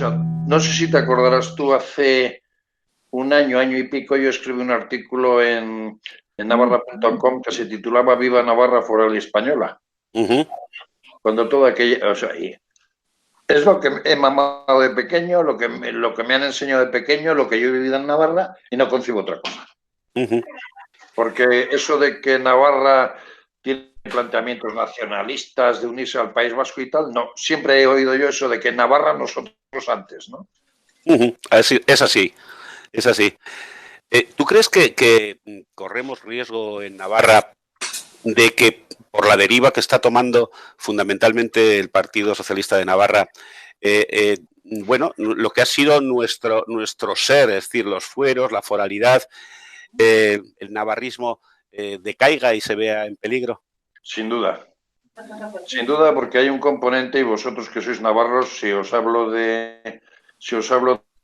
sea, no sé si te acordarás tú, hace un año y pico, yo escribí un artículo en navarra.com que se titulaba Viva Navarra Foral y Española. Cuando toda aquella, o sea, es lo que he mamado de pequeño, lo que me han enseñado de pequeño, lo que yo he vivido en Navarra, y no concibo otra cosa. Porque eso de que Navarra tiene planteamientos nacionalistas, de unirse al País Vasco y tal, no, siempre he oído yo eso de que Navarra nosotros antes, ¿no? Es así, es así. ¿Tú crees que corremos riesgo en Navarra de que por la deriva que está tomando fundamentalmente el Partido Socialista de Navarra, bueno, lo que ha sido nuestro ser, es decir, los fueros, la foralidad, el navarrismo decaiga y se vea en peligro? Sin duda. Sin duda, porque hay un componente, y vosotros que sois navarros, si os hablo de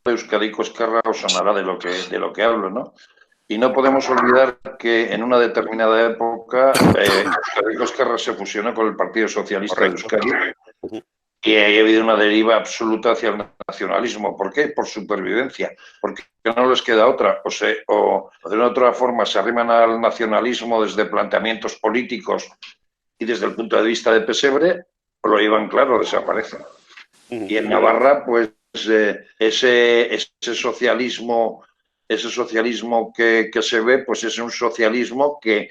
Euskadi Esquerra, os sonará de lo que hablo, ¿no? Y no podemos olvidar que en una determinada época Euskadi Esquerra se fusionó con el Partido Socialista de Euskadi y ha habido una deriva absoluta hacia el nacionalismo. ¿Por qué? Por supervivencia. Porque no les queda otra. O de una otra forma se arriman al nacionalismo desde planteamientos políticos y desde el punto de vista de pesebre, lo llevan claro, desaparecen. Y en Navarra, pues ese socialismo que se ve, pues es un socialismo que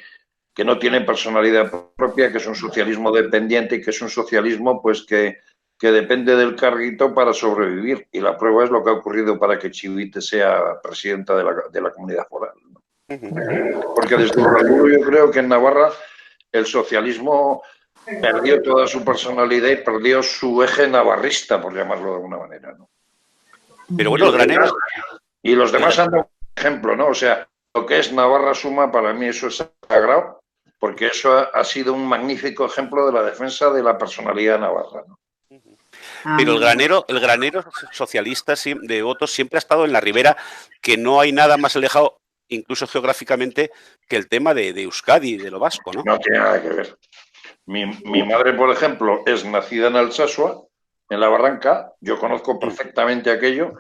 no tiene personalidad propia, que es un socialismo dependiente y que es un socialismo pues que depende del carguito para sobrevivir. Y la prueba es lo que ha ocurrido para que Chivite sea presidenta de la comunidad foral, ¿no? Porque desde luego yo creo que en Navarra el socialismo perdió toda su personalidad y perdió su eje navarrista, por llamarlo de alguna manera, ¿no? Pero bueno, y los demás han dado un ejemplo, ¿no? O sea, lo que es Navarra Suma, para mí eso es sagrado, porque eso ha sido un magnífico ejemplo de la defensa de la personalidad navarra, ¿no? Pero el granero socialista de votos siempre ha estado en la ribera, que no hay nada más alejado, incluso geográficamente, que el tema de Euskadi, de lo vasco, ¿no? No tiene nada que ver. Mi madre, por ejemplo, es nacida en Alsasua, en la Barranca. Yo conozco perfectamente aquello.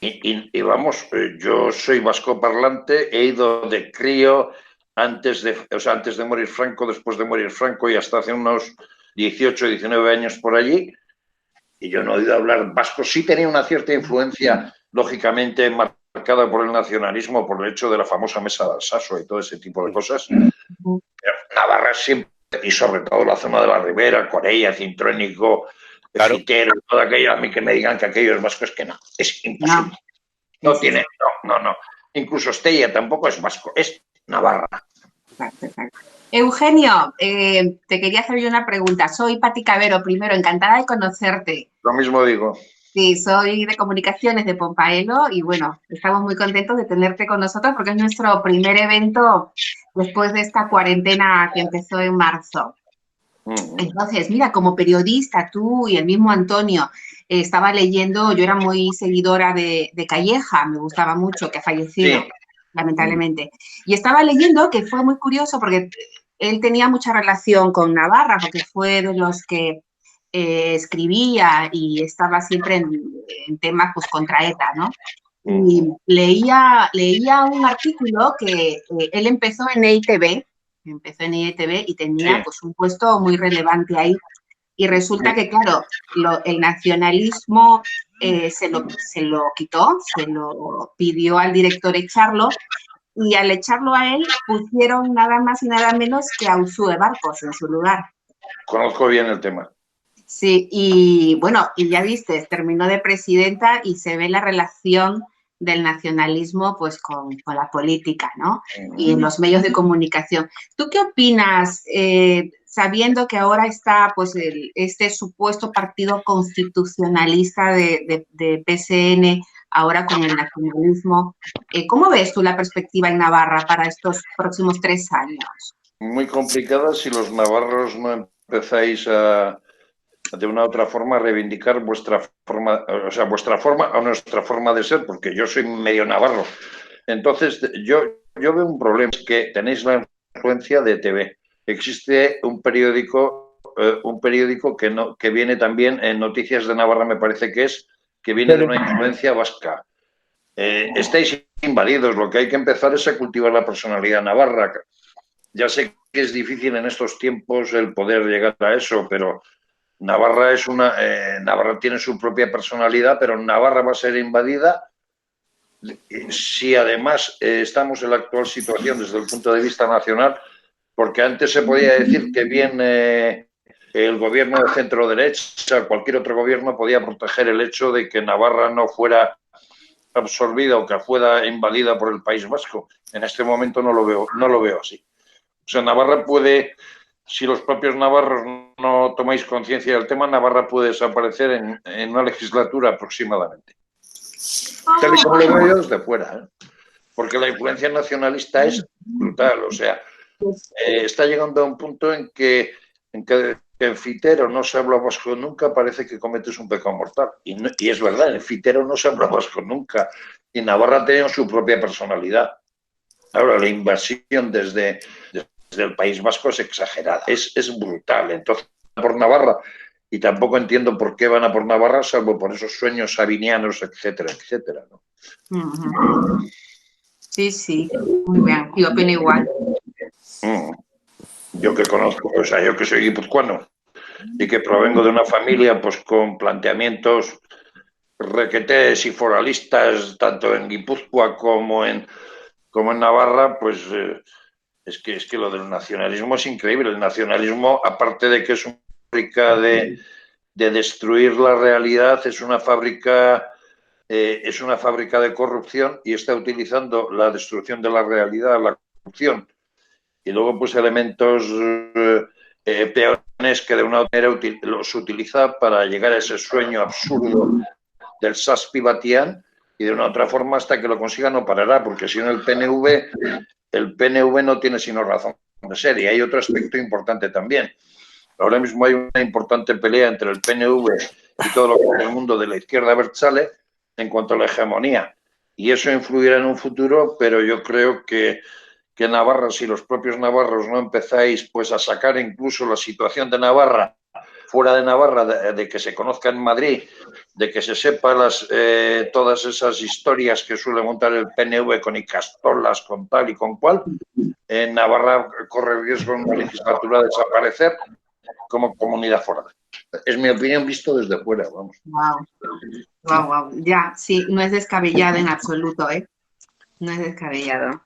Y vamos, yo soy vasco parlante, he ido de crío antes de morir Franco, después de morir Franco y hasta hace unos 18, 19 años por allí. Y yo no he oído hablar vasco. Sí tenía una cierta influencia, lógicamente, marcada por el nacionalismo, por el hecho de la famosa mesa de Alsasua y todo ese tipo de cosas. Pero Navarra siempre, y sobre todo la zona de la Ribera, Corella, Cintrónico, claro. Fitero, todo aquello, a mí que me digan que aquello es vasco, es que no, es imposible. No tiene, no. Incluso Estella tampoco es vasco, es Navarra. Perfecto. Eugenio, te quería hacer yo una pregunta. Soy Pati Cabero, primero, encantada de conocerte. Lo mismo digo. Sí, soy de Comunicaciones de Pompaelo y bueno, estamos muy contentos de tenerte con nosotros porque es nuestro primer evento después de esta cuarentena que empezó en marzo. Entonces, mira, como periodista, tú y el mismo Antonio, estaba leyendo, yo era muy seguidora de Calleja, me gustaba mucho, que ha fallecido, sí, lamentablemente. Y estaba leyendo que fue muy curioso porque él tenía mucha relación con Navarra, porque fue de los que escribía y estaba siempre en temas pues contra ETA, ¿no? Y leía un artículo que él empezó en EITB, y tenía pues un puesto muy relevante ahí. Y resulta que, claro, el nacionalismo se lo quitó, se lo pidió al director echarlo, y al echarlo a él pusieron nada más y nada menos que a Uxue Barkos en su lugar. Conozco bien el tema. Sí, y bueno, y ya viste, terminó de presidenta y se ve la relación del nacionalismo pues con la política, ¿no? Y en los medios de comunicación. ¿Tú qué opinas, sabiendo que ahora está pues este supuesto partido constitucionalista de PSN, ahora con el nacionalismo? ¿Cómo ves tú la perspectiva en Navarra para estos próximos 3 años? Muy complicada si los navarros no empezáis a de una u otra forma reivindicar vuestra forma, o sea, vuestra forma o nuestra forma de ser, porque yo soy medio navarro. Entonces, yo veo un problema, es que tenéis la influencia de TV. Existe un periódico un periódico que viene también en Noticias de Navarra, me parece que viene de una influencia vasca. Estáis invadidos, lo que hay que empezar es a cultivar la personalidad navarra. Ya sé que es difícil en estos tiempos el poder llegar a eso, pero Navarra Navarra tiene su propia personalidad, pero Navarra va a ser invadida si además estamos en la actual situación desde el punto de vista nacional, porque antes se podía decir que bien el gobierno de centro derecha, cualquier otro gobierno podía proteger el hecho de que Navarra no fuera absorbida o que fuera invadida por el País Vasco. En este momento no lo veo así. O sea, Navarra puede, si los propios navarros no tomáis conciencia del tema, Navarra puede desaparecer en una legislatura aproximadamente. Tal y como lo veo yo desde fuera, porque la influencia nacionalista es brutal. O sea, está llegando a un punto en que en Fitero no se habla vasco nunca, parece que cometes un pecado mortal. Y es verdad, en Fitero no se habla vasco nunca. Y Navarra tiene su propia personalidad. Ahora, la invasión desde el País Vasco es exagerada, es brutal. Entonces, por Navarra, y tampoco entiendo por qué van a por Navarra, salvo por esos sueños sabinianos, etcétera, etcétera, ¿no? Sí, sí, muy bien. Yo opino igual. Yo que conozco, o sea, yo que soy guipuzcoano y que provengo de una familia pues con planteamientos requetés y foralistas, tanto en Guipúzcoa como en Navarra, pues es que lo del nacionalismo es increíble. El nacionalismo, aparte de que es una fábrica de destruir la realidad, es una fábrica de corrupción y está utilizando la destrucción de la realidad, la corrupción, y luego pues elementos peones que de una manera los utiliza para llegar a ese sueño absurdo del Saspi Batián, y de una otra forma hasta que lo consiga no parará, porque si no el PNV no tiene sino razón de ser. Y hay otro aspecto importante también. Ahora mismo hay una importante pelea entre el PNV y todo lo que es el mundo de la izquierda abertzale en cuanto a la hegemonía. Y eso influirá en un futuro, pero yo creo que Navarra, si los propios navarros no empezáis pues a sacar incluso la situación de Navarra fuera de Navarra, de que se conozca en Madrid, de que se sepa todas esas historias que suele montar el PNV con Icastolas, con tal y con cual, en Navarra corre riesgo en una legislatura de desaparecer como comunidad foral. Es mi opinión visto desde fuera, vamos. Wow. Ya, sí, no es descabellado en absoluto, ¿eh? No es descabellado.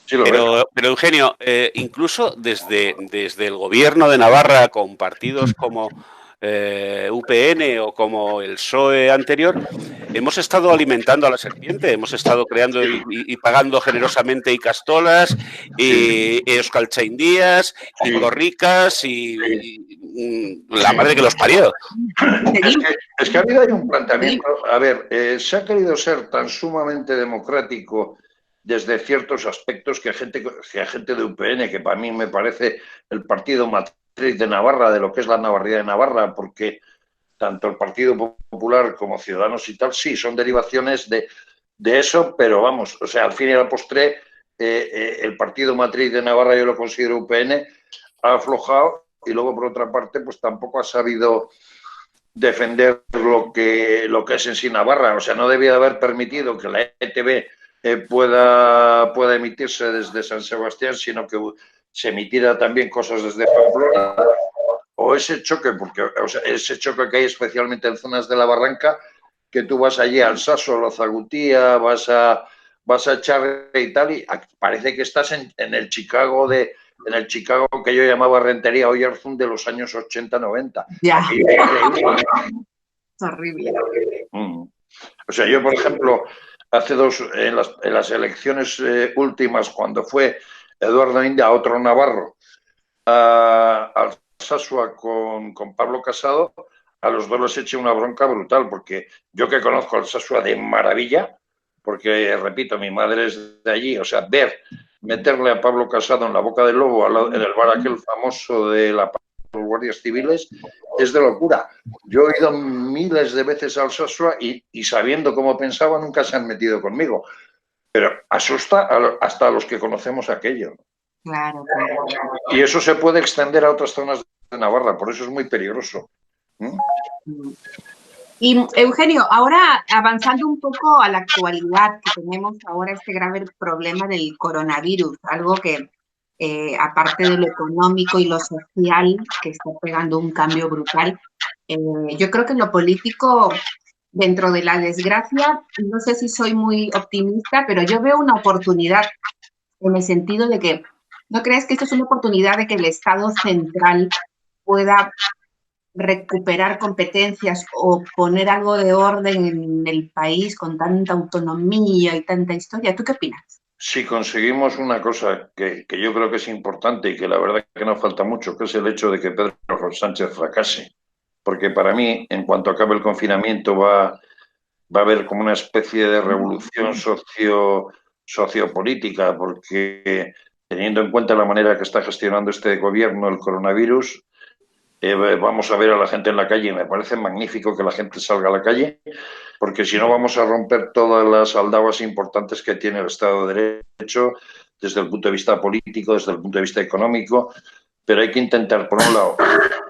Sí, pero Eugenio, incluso desde el gobierno de Navarra, con partidos como UPN o como el PSOE anterior, hemos estado alimentando a la serpiente, hemos estado creando y pagando generosamente Icastolas, y Euskaltzaindías, y Corricas, y la madre que los parió. Es que ha habido ahí un planteamiento. A ver, se ha querido ser tan sumamente democrático desde ciertos aspectos que gente de UPN, que para mí me parece el partido matriz de Navarra, de lo que es la navarría de Navarra, porque tanto el Partido Popular como Ciudadanos y tal, sí, son derivaciones de eso, pero vamos, o sea, al fin y al postre, el partido matriz de Navarra, yo lo considero UPN, ha aflojado, y luego por otra parte, pues tampoco ha sabido defender lo que es en sí Navarra. O sea, no debía haber permitido que la ETV pueda emitirse desde San Sebastián, sino que se emitiera también cosas desde Pamplona. O ese choque, porque ese choque que hay especialmente en zonas de la Barranca, que tú vas allí al Saso, a Lozagutía, vas a Charre y tal, y parece que estás en el Chicago que yo llamaba Rentería Oyarzún de los años 80-90. Ya. Es horrible. O sea, yo, por ejemplo, en las elecciones últimas, cuando fue Eduardo Inda, otro navarro, al Sasua con Pablo Casado, a los dos les eché una bronca brutal, porque yo que conozco al Sasua de maravilla, porque, repito, mi madre es de allí, o sea, meterle a Pablo Casado en la boca del lobo, en el bar aquel famoso de los guardias civiles, es de locura. Yo he ido miles de veces al Sasua y sabiendo cómo pensaba, nunca se han metido conmigo. Pero asusta hasta a los que conocemos aquello. Claro, claro. Y eso se puede extender a otras zonas de Navarra, por eso es muy peligroso. ¿Mm? Y Eugenio, ahora avanzando un poco a la actualidad, que tenemos ahora este grave problema del coronavirus, algo que aparte de lo económico y lo social, que está pegando un cambio brutal, yo creo que en lo político, dentro de la desgracia, no sé si soy muy optimista, pero yo veo una oportunidad en el sentido de que, ¿no crees que esto es una oportunidad de que el Estado central pueda recuperar competencias o poner algo de orden en el país con tanta autonomía y tanta historia? ¿Tú qué opinas? Si conseguimos una cosa que yo creo que es importante y que la verdad que no falta mucho, que es el hecho de que Pedro Sánchez fracase, porque para mí, en cuanto acabe el confinamiento, va a haber como una especie de revolución sociopolítica, porque teniendo en cuenta la manera que está gestionando este gobierno el coronavirus, vamos a ver a la gente en la calle. Me parece magnífico que la gente salga a la calle, porque si no vamos a romper todas las aldabas importantes que tiene el Estado de Derecho desde el punto de vista político, desde el punto de vista económico, pero hay que intentar, por un lado,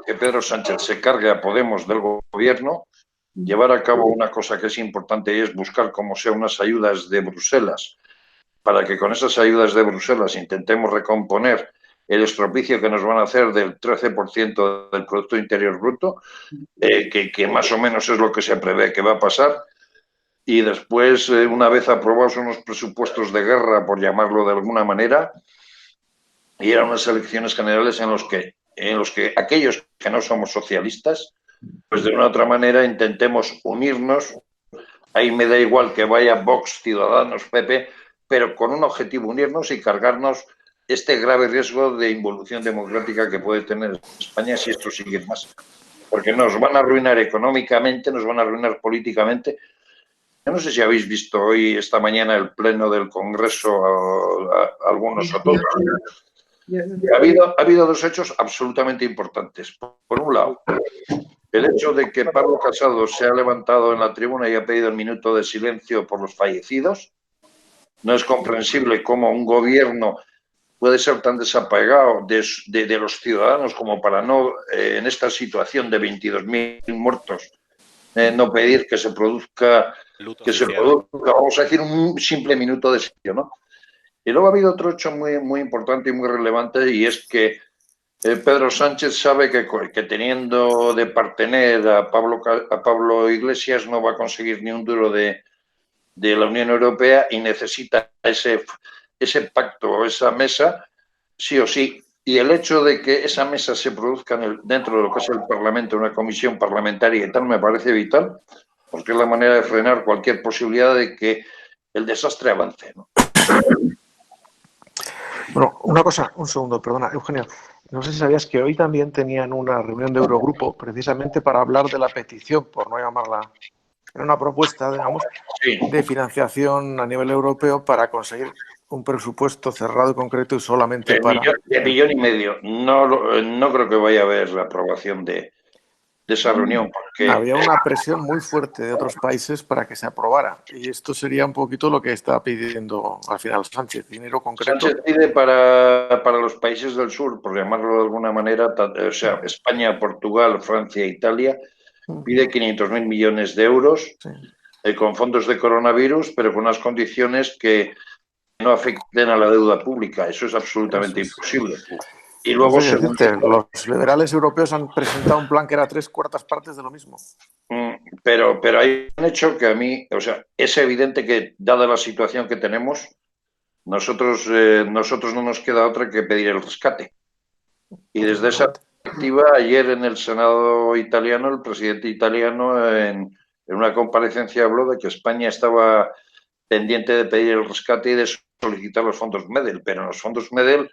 que Pedro Sánchez se cargue a Podemos del gobierno, llevar a cabo una cosa que es importante y es buscar como sea unas ayudas de Bruselas, para que con esas ayudas de Bruselas intentemos recomponer el estropicio que nos van a hacer del 13% del Producto Interior Bruto, que más o menos es lo que se prevé que va a pasar, y después, una vez aprobados unos presupuestos de guerra, por llamarlo de alguna manera, ir a unas elecciones generales en los que aquellos que no somos socialistas, pues de una u otra manera intentemos unirnos. Ahí me da igual que vaya Vox, Ciudadanos, PP, pero con un objetivo, unirnos y cargarnos este grave riesgo de involución democrática que puede tener España si esto sigue más. Porque nos van a arruinar económicamente, nos van a arruinar políticamente. Yo no sé si habéis visto hoy, esta mañana, el pleno del Congreso, algunos o todos. Ha habido dos hechos absolutamente importantes. Por un lado, el hecho de que Pablo Casado se ha levantado en la tribuna y ha pedido el minuto de silencio por los fallecidos. No es comprensible cómo un gobierno puede ser tan desapegado de los ciudadanos como para no, en esta situación de 22.000 muertos, no pedir que se produzca, vamos a decir, un simple minuto de silencio, ¿no? Y luego ha habido otro hecho muy, muy importante y muy relevante, y es que Pedro Sánchez sabe que teniendo de partener a Pablo Iglesias no va a conseguir ni un duro de la Unión Europea y necesita ese pacto o esa mesa sí o sí. Y el hecho de que esa mesa se produzca dentro de lo que es el Parlamento, una comisión parlamentaria y tal, me parece vital, porque es la manera de frenar cualquier posibilidad de que el desastre avance, ¿no? Bueno, una cosa, un segundo, perdona, Eugenio. No sé si sabías que hoy también tenían una reunión de Eurogrupo precisamente para hablar de la petición, por no llamarla, era una propuesta, digamos, sí, de financiación a nivel europeo para conseguir un presupuesto cerrado y concreto y solamente para... De millón y medio. No creo que vaya a haber la aprobación de esa reunión, porque había una presión muy fuerte de otros países para que se aprobara. Y esto sería un poquito lo que está pidiendo al final Sánchez, dinero concreto. Sánchez pide para los países del sur, por llamarlo de alguna manera, o sea, España, Portugal, Francia e Italia, pide 500.000 millones de euros con fondos de coronavirus, pero con unas condiciones que no afecten a la deuda pública. Eso es absolutamente imposible. Y luego, no sé decirte, los liberales europeos han presentado un plan que era 3/4 partes de lo mismo. Pero hay un hecho que a mí, o sea, es evidente que, dada la situación que tenemos, nosotros no nos queda otra que pedir el rescate. Y desde esa perspectiva, ayer en el Senado italiano, el presidente italiano en una comparecencia habló de que España estaba pendiente de pedir el rescate y de solicitar los fondos MEDEL, pero en los fondos MEDEL,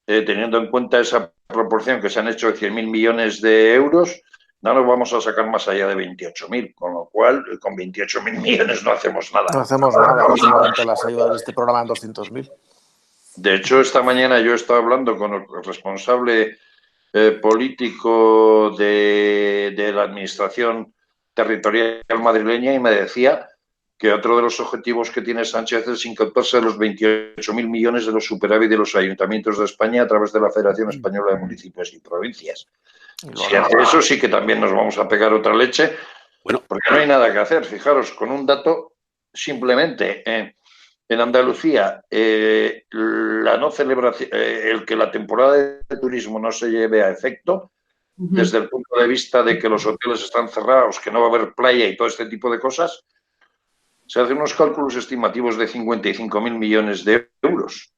teniendo en cuenta esa proporción que se han hecho de 100.000 millones de euros, no nos vamos a sacar más allá de 28.000, con lo cual con 28.000 millones no hacemos nada. No hacemos nada, solamente las ayudas de este programa en 200.000. De hecho, esta mañana yo estaba hablando con el responsable político de la administración territorial madrileña y me decía que otro de los objetivos que tiene Sánchez es incautarse de los 28.000 millones de los superávit de los ayuntamientos de España a través de la Federación Española de Municipios y Provincias. Si hace eso, sí que también nos vamos a pegar otra leche, Bueno, porque no hay nada que hacer. Fijaros, con un dato, simplemente en Andalucía, la no celebración, el que la temporada de turismo no se lleve a efecto, desde el punto de vista de que los hoteles están cerrados, que no va a haber playa y todo este tipo de cosas, se hacen unos cálculos estimativos de 55.000 millones de euros.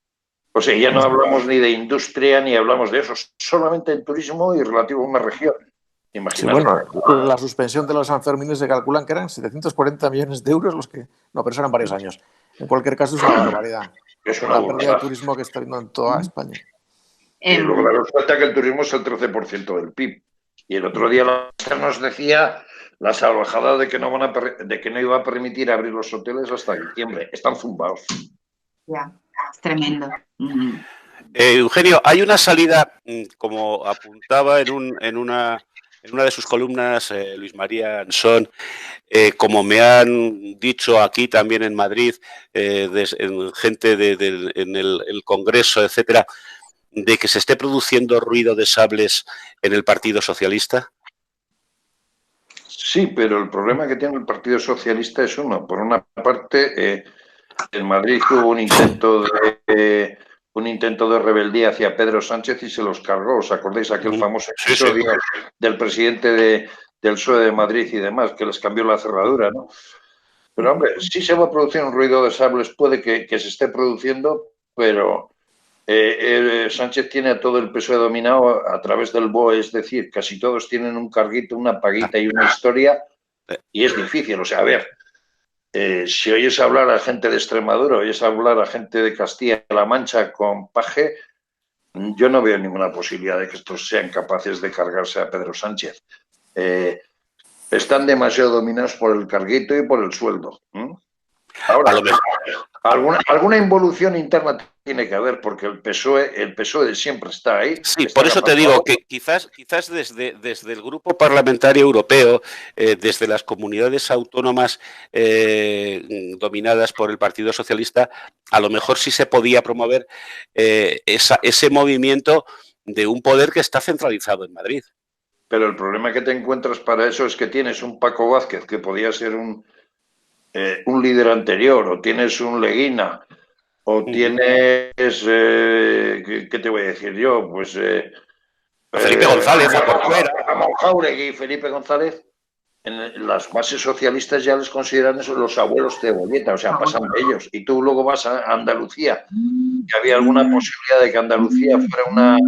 O sea, ya no hablamos ni de industria ni hablamos de eso, solamente en turismo y relativo a una región. Imaginaos. Sí, bueno, la suspensión de los Sanfermines se calculan que eran 740 millones de euros los que... No, pero eso eran varios años. En cualquier caso, es una barbaridad. Es una la burrada. pérdida de turismo que está habiendo en toda España. Y luego daros cuenta que el turismo es el 13% del PIB. Y el otro día la nos decía la salvajada de que no iba a permitir abrir los hoteles hasta diciembre. Están zumbados. Ya, es tremendo. Eugenio, hay una salida, como apuntaba en una de sus columnas Luis María Ansón, como me han dicho aquí también en Madrid, gente en el Congreso, etcétera, de que se esté produciendo ruido de sables en el Partido Socialista. Sí, pero el problema que tiene el Partido Socialista es uno. Por una parte, en Madrid hubo un intento de rebeldía hacia Pedro Sánchez y se los cargó. ¿Os acordáis aquel famoso episodio del presidente del PSOE de Madrid y demás, que les cambió la cerradura, ¿no? Pero, hombre, sí se va a producir un ruido de sables, puede que se esté produciendo, pero Sánchez tiene a todo el PSOE dominado a través del BOE, es decir, casi todos tienen un carguito, una paguita y una historia, y es difícil. O sea, a ver, si oyes hablar a gente de Extremadura, oyes hablar a gente de Castilla-La Mancha con Paje, yo no veo ninguna posibilidad de que estos sean capaces de cargarse a Pedro Sánchez. Están demasiado dominados por el carguito y por el sueldo. Ahora, alguna involución interna tiene que haber, porque el PSOE siempre está ahí. Sí, por eso te digo que quizás desde el Grupo Parlamentario Europeo, desde las comunidades autónomas dominadas por el Partido Socialista, a lo mejor sí se podía promover ese movimiento de un poder que está centralizado en Madrid. Pero el problema que te encuentras para eso es que tienes un Paco Vázquez, que podía ser un líder anterior, o tienes un Leguina, o tienes, ¿qué te voy a decir yo? Pues Felipe González, Ramón Jáuregui y Felipe González, en las bases socialistas ya les consideran eso los abuelos de Cebolleta, o sea, pasan de ellos. Y tú luego vas a Andalucía, que había alguna posibilidad de que Andalucía fuera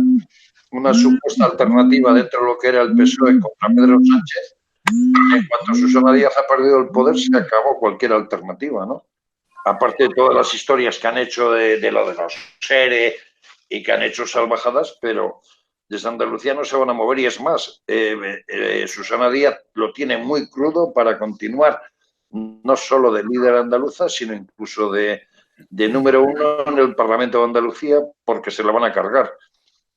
una supuesta alternativa dentro de lo que era el PSOE contra Pedro Sánchez. En cuanto Susana Díaz ha perdido el poder, se acabó cualquier alternativa, ¿no? Aparte de todas las historias que han hecho de lo de los SERE y que han hecho salvajadas, pero desde Andalucía no se van a mover. Y es más, Susana Díaz lo tiene muy crudo para continuar no solo de líder andaluza, sino incluso de número uno en el Parlamento de Andalucía, porque se la van a cargar.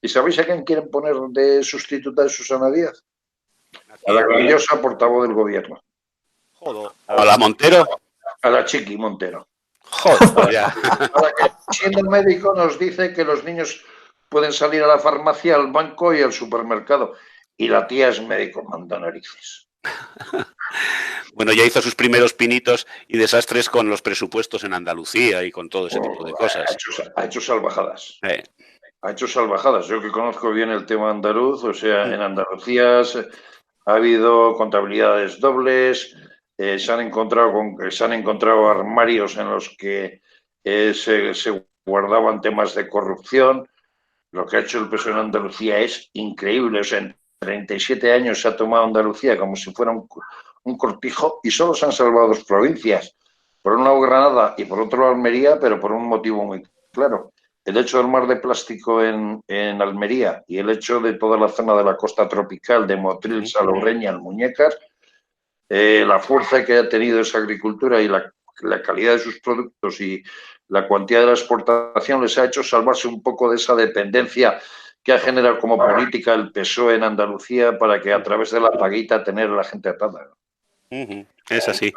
¿Y sabéis a quién quieren poner de sustituta de Susana Díaz? A la gloriosa portavoz del gobierno. Joder. ¿A la Montero? A la Chiqui Montero. Joder, ya. Ahora que siendo médico nos dice que los niños pueden salir a la farmacia, al banco y al supermercado. Y la tía es médico, manda narices. Bueno, ya hizo sus primeros pinitos y desastres con los presupuestos en Andalucía y con todo ese tipo de cosas. Ha hecho salvajadas. Ha hecho salvajadas. Yo que conozco bien el tema andaluz, o sea, en Andalucía ha habido contabilidades dobles, se han encontrado armarios en los que se guardaban temas de corrupción. Lo que ha hecho el PSOE en Andalucía es increíble. O sea, en 37 años se ha tomado Andalucía como si fuera un cortijo y solo se han salvado dos provincias. Por un lado Granada y por otro Almería, pero por un motivo muy claro. El hecho del mar de plástico en Almería y el hecho de toda la zona de la costa tropical de Motril, Salobreña, Almuñécar, la fuerza que ha tenido esa agricultura y la calidad de sus productos y la cuantía de la exportación les ha hecho salvarse un poco de esa dependencia que ha generado como política el PSOE en Andalucía para que a través de la paguita tener a la gente atada. Es así.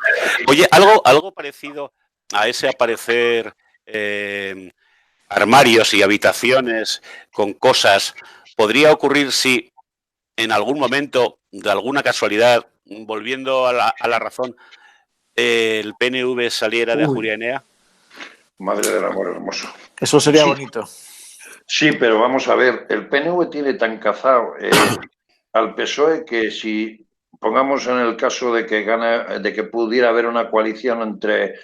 Oye, algo parecido a ese aparecer armarios y habitaciones con cosas podría ocurrir si en algún momento, de alguna casualidad, volviendo a la razón, el PNV saliera de Ajuria Enea. Madre del amor hermoso. Eso sería Sí. bonito. Sí, pero vamos a ver, el PNV tiene tan cazado al PSOE que si pongamos en el caso de que pudiera haber una coalición entre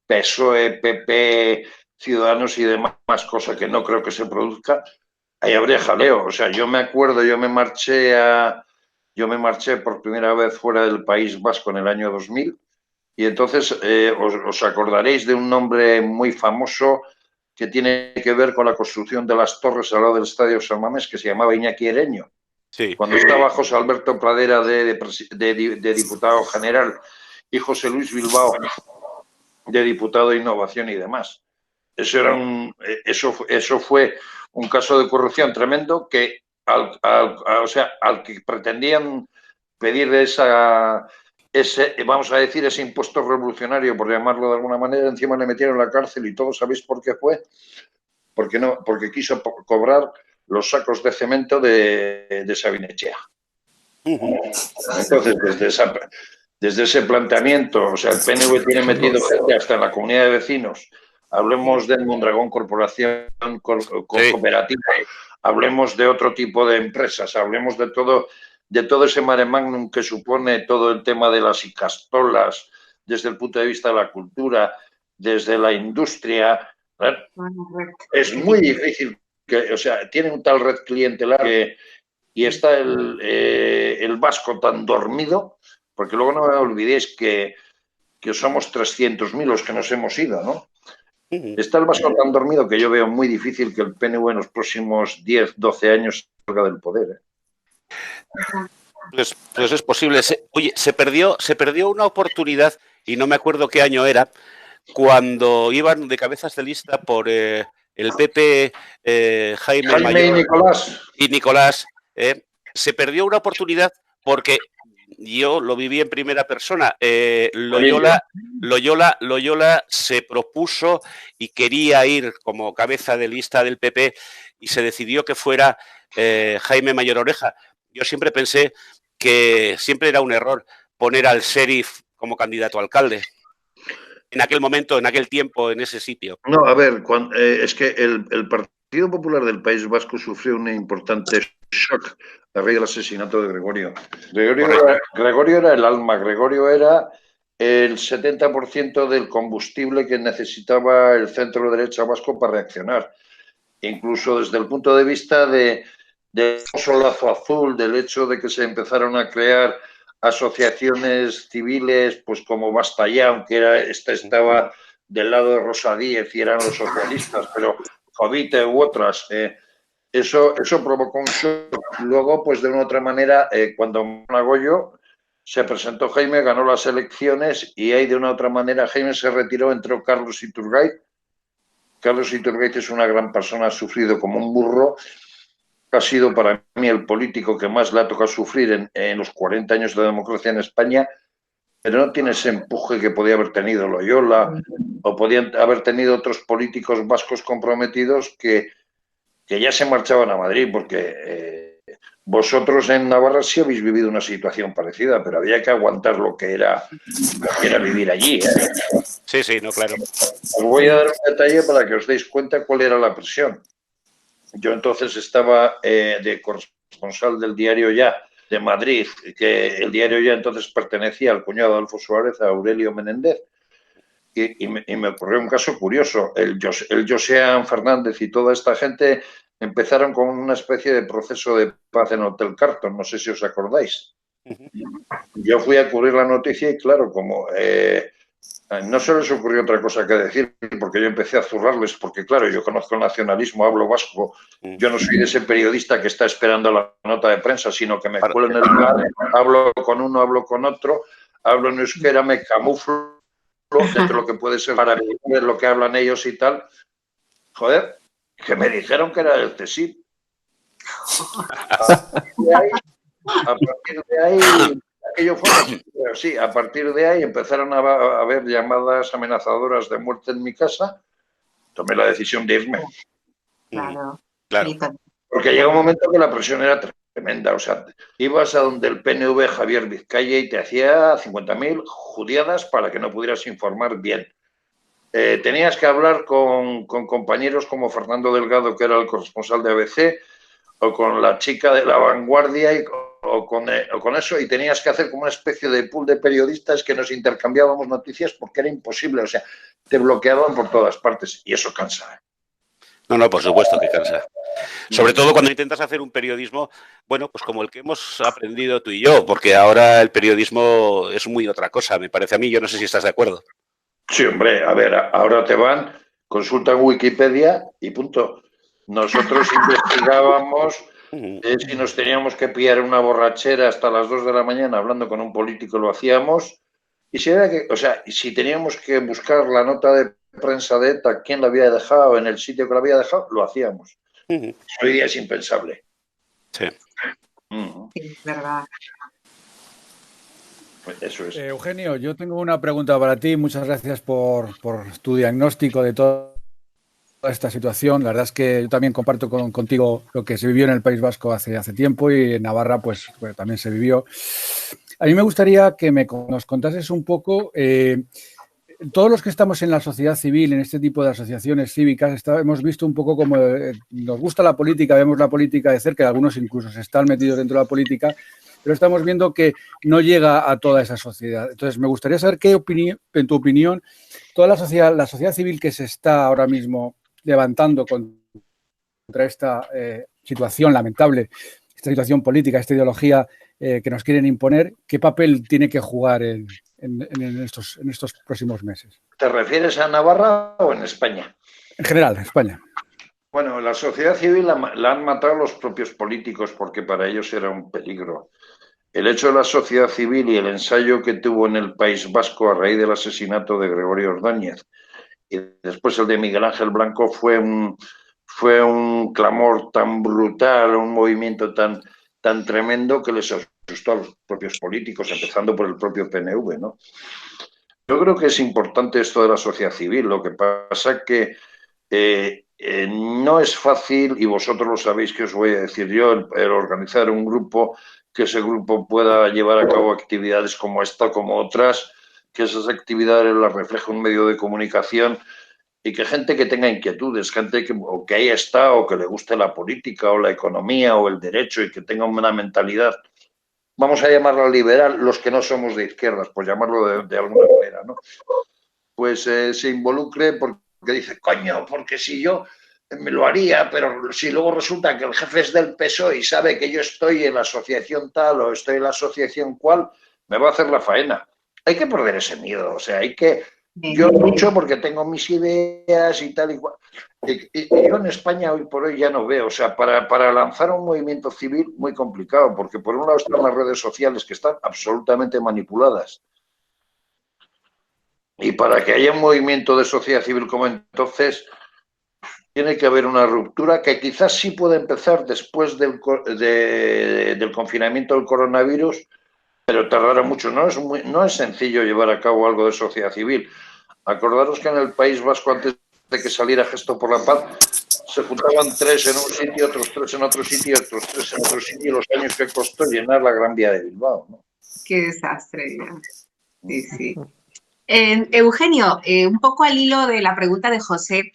PSOE, PP, Ciudadanos y demás, cosa que no creo que se produzca, ahí habría jaleo. O sea, yo me acuerdo, yo me marché por primera vez fuera del País Vasco en el año 2000 y entonces os acordaréis de un nombre muy famoso que tiene que ver con la construcción de las torres al lado del Estadio San Mamés, que se llamaba Iñaki Ereño. Sí. Cuando estaba José Alberto Pradera de diputado general y José Luis Bilbao de diputado de Innovación y demás. Eso fue un caso de corrupción tremendo que al que pretendían pedir vamos a decir, ese impuesto revolucionario, por llamarlo de alguna manera, encima le metieron en la cárcel y todos sabéis por qué fue. Porque quiso cobrar los sacos de cemento de Sabinechea. Entonces, desde ese planteamiento, o sea, el PNV tiene metido gente hasta en la comunidad de vecinos. Hablemos del Mondragón Corporación Cooperativa, hablemos de otro tipo de empresas, hablemos de todo ese mare magnum que supone todo el tema de las icastolas, desde el punto de vista de la cultura, desde la industria. Es muy difícil, o sea, tiene un tal red clientelar y está el vasco tan dormido, porque luego no me olvidéis que somos 300.000 los que nos hemos ido, ¿no? Está el vasco tan dormido que yo veo muy difícil que el PNV en los próximos 10, 12 años salga del poder. Pues es posible. Oye, se perdió una oportunidad, y no me acuerdo qué año era, cuando iban de cabezas de lista por el PP Jaime Mayor y Nicolás. Se perdió una oportunidad porque yo lo viví en primera persona. Loyola se propuso y quería ir como cabeza de lista del PP y se decidió que fuera Jaime Mayor Oreja. Yo siempre pensé que siempre era un error poner al sheriff como candidato a alcalde. En aquel momento, en aquel tiempo, en ese sitio. No, a ver, es que el Partido Popular del País Vasco sufrió un importante shock a raíz del asesinato de Gregorio. Gregorio era el alma, Gregorio era el 70% del combustible que necesitaba el centro derecha vasco para reaccionar. Incluso desde el punto de vista de lazo azul, del hecho de que se empezaron a crear asociaciones civiles, pues como Basta Ya, aunque estaba del lado de Rosa Díez y eran los socialistas, pero Jovite u otras, eso provocó un shock. Luego, pues de una otra manera, cuando Goyo se presentó Jaime, ganó las elecciones y ahí de una otra manera Jaime se retiró, entró Carlos Iturgaiz. Carlos Iturgaiz es una gran persona, ha sufrido como un burro. Ha sido para mí el político que más le ha tocado sufrir en los 40 años de democracia en España, pero no tiene ese empuje que podía haber tenido Loyola o podían haber tenido otros políticos vascos comprometidos que ya se marchaban a Madrid, porque vosotros en Navarra sí habéis vivido una situación parecida, pero había que aguantar lo que era vivir allí. Sí, no, claro. Os voy a dar un detalle para que os deis cuenta cuál era la presión. Yo entonces estaba de corresponsal del Diario Ya de Madrid, que el Diario Ya entonces pertenecía al cuñado de Adolfo Suárez, a Aurelio Menéndez, y me ocurrió un caso curioso. El Josean Fernández y toda esta gente empezaron con una especie de proceso de paz en Hotel Carlton, no sé si os acordáis. Yo fui a cubrir la noticia y claro, como no se les ocurrió otra cosa que decir, porque yo empecé a zurrarles, porque claro, yo conozco el nacionalismo, hablo vasco, yo no soy de ese periodista que está esperando la nota de prensa, sino que me cuelo en el plan, hablo con uno, hablo con otro, hablo en euskera, me camuflo dentro de lo que puede ser para ver lo que hablan ellos y tal. Joder, que me dijeron que era el TESIP. A partir de ahí aquello fue Pero sí, a partir de ahí empezaron a haber llamadas amenazadoras de muerte en mi casa. Tomé la decisión de irme. Claro. Claro. Sí, Porque llega un momento que la presión era tremenda. O sea, ibas a donde el PNV Javier Vizcaya y te hacía 50.000 judiadas para que no pudieras informar bien. Tenías que hablar con compañeros como Fernando Delgado, que era el corresponsal de ABC, o con la chica de La Vanguardia, o con eso, y tenías que hacer como una especie de pool de periodistas que nos intercambiábamos noticias porque era imposible. O sea, te bloqueaban por todas partes y eso cansa. No, por supuesto que cansa. Sobre todo cuando intentas hacer un periodismo, bueno, pues como el que hemos aprendido tú y yo, porque ahora el periodismo es muy otra cosa, me parece a mí. Yo no sé si estás de acuerdo. Sí, hombre, a ver, ahora te van, consultan Wikipedia y punto. Nosotros investigábamos si nos teníamos que pillar una borrachera hasta las 2 de la mañana hablando con un político, lo hacíamos. Y si era que, o sea, si teníamos que buscar la nota de prensa de ETA, quién la había dejado, en el sitio que la había dejado, lo hacíamos. Hoy día es impensable. Sí. Sí, es verdad. Eso es. Eugenio, yo tengo una pregunta para ti. Muchas gracias por tu diagnóstico de toda esta situación. La verdad es que yo también comparto contigo lo que se vivió en el País Vasco hace tiempo, y en Navarra pues también se vivió. A mí me gustaría que nos contases un poco, todos los que estamos en la sociedad civil, en este tipo de asociaciones cívicas, hemos visto un poco como nos gusta la política, vemos la política de cerca, algunos incluso se están metidos dentro de la política, pero estamos viendo que no llega a toda esa sociedad. Entonces, me gustaría saber en tu opinión, toda la sociedad civil que se está ahora mismo levantando contra esta situación lamentable, esta situación política, esta ideología que nos quieren imponer, ¿qué papel tiene que jugar en estos próximos meses? ¿Te refieres a Navarra o en España? En general, en España. Bueno, la sociedad civil la han matado los propios políticos porque para ellos era un peligro. El hecho de la sociedad civil y el ensayo que tuvo en el País Vasco a raíz del asesinato de Gregorio Ordóñez y después el de Miguel Ángel Blanco fue un clamor tan brutal, un movimiento tan tremendo que les asustó a los propios políticos, empezando por el propio PNV, ¿no? Yo creo que es importante esto de la sociedad civil. Lo que pasa que no es fácil, y vosotros lo sabéis que os voy a decir yo, el organizar un grupo, que ese grupo pueda llevar a cabo actividades como esta, como otras, que esas actividades las refleje un medio de comunicación y que gente que tenga inquietudes, gente que ahí está o que le guste la política o la economía o el derecho y que tenga una mentalidad, vamos a llamarla liberal, los que no somos de izquierdas, pues llamarlo de alguna manera, ¿no? Pues se involucre porque dice, coño, porque si yo me lo haría, pero si luego resulta que el jefe es del PSOE y sabe que yo estoy en la asociación tal o estoy en la asociación cual, me va a hacer la faena. Hay que perder ese miedo, o sea, yo lucho porque tengo mis ideas y tal y cual. Y yo en España hoy por hoy ya no veo, o sea, para lanzar un movimiento civil muy complicado, porque por un lado están las redes sociales que están absolutamente manipuladas. Y para que haya un movimiento de sociedad civil como entonces, tiene que haber una ruptura que quizás sí puede empezar después del confinamiento del coronavirus, pero tardará mucho. No es sencillo llevar a cabo algo de sociedad civil. Acordaros que en el País Vasco, antes de que saliera Gesto por la Paz, se juntaban 3 en un sitio, otros 3 en otro sitio, otros 3 en otro sitio, y los años que costó llenar la Gran Vía de Bilbao, ¿no? Qué desastre. Sí, sí. Eugenio, un poco al hilo de la pregunta de José,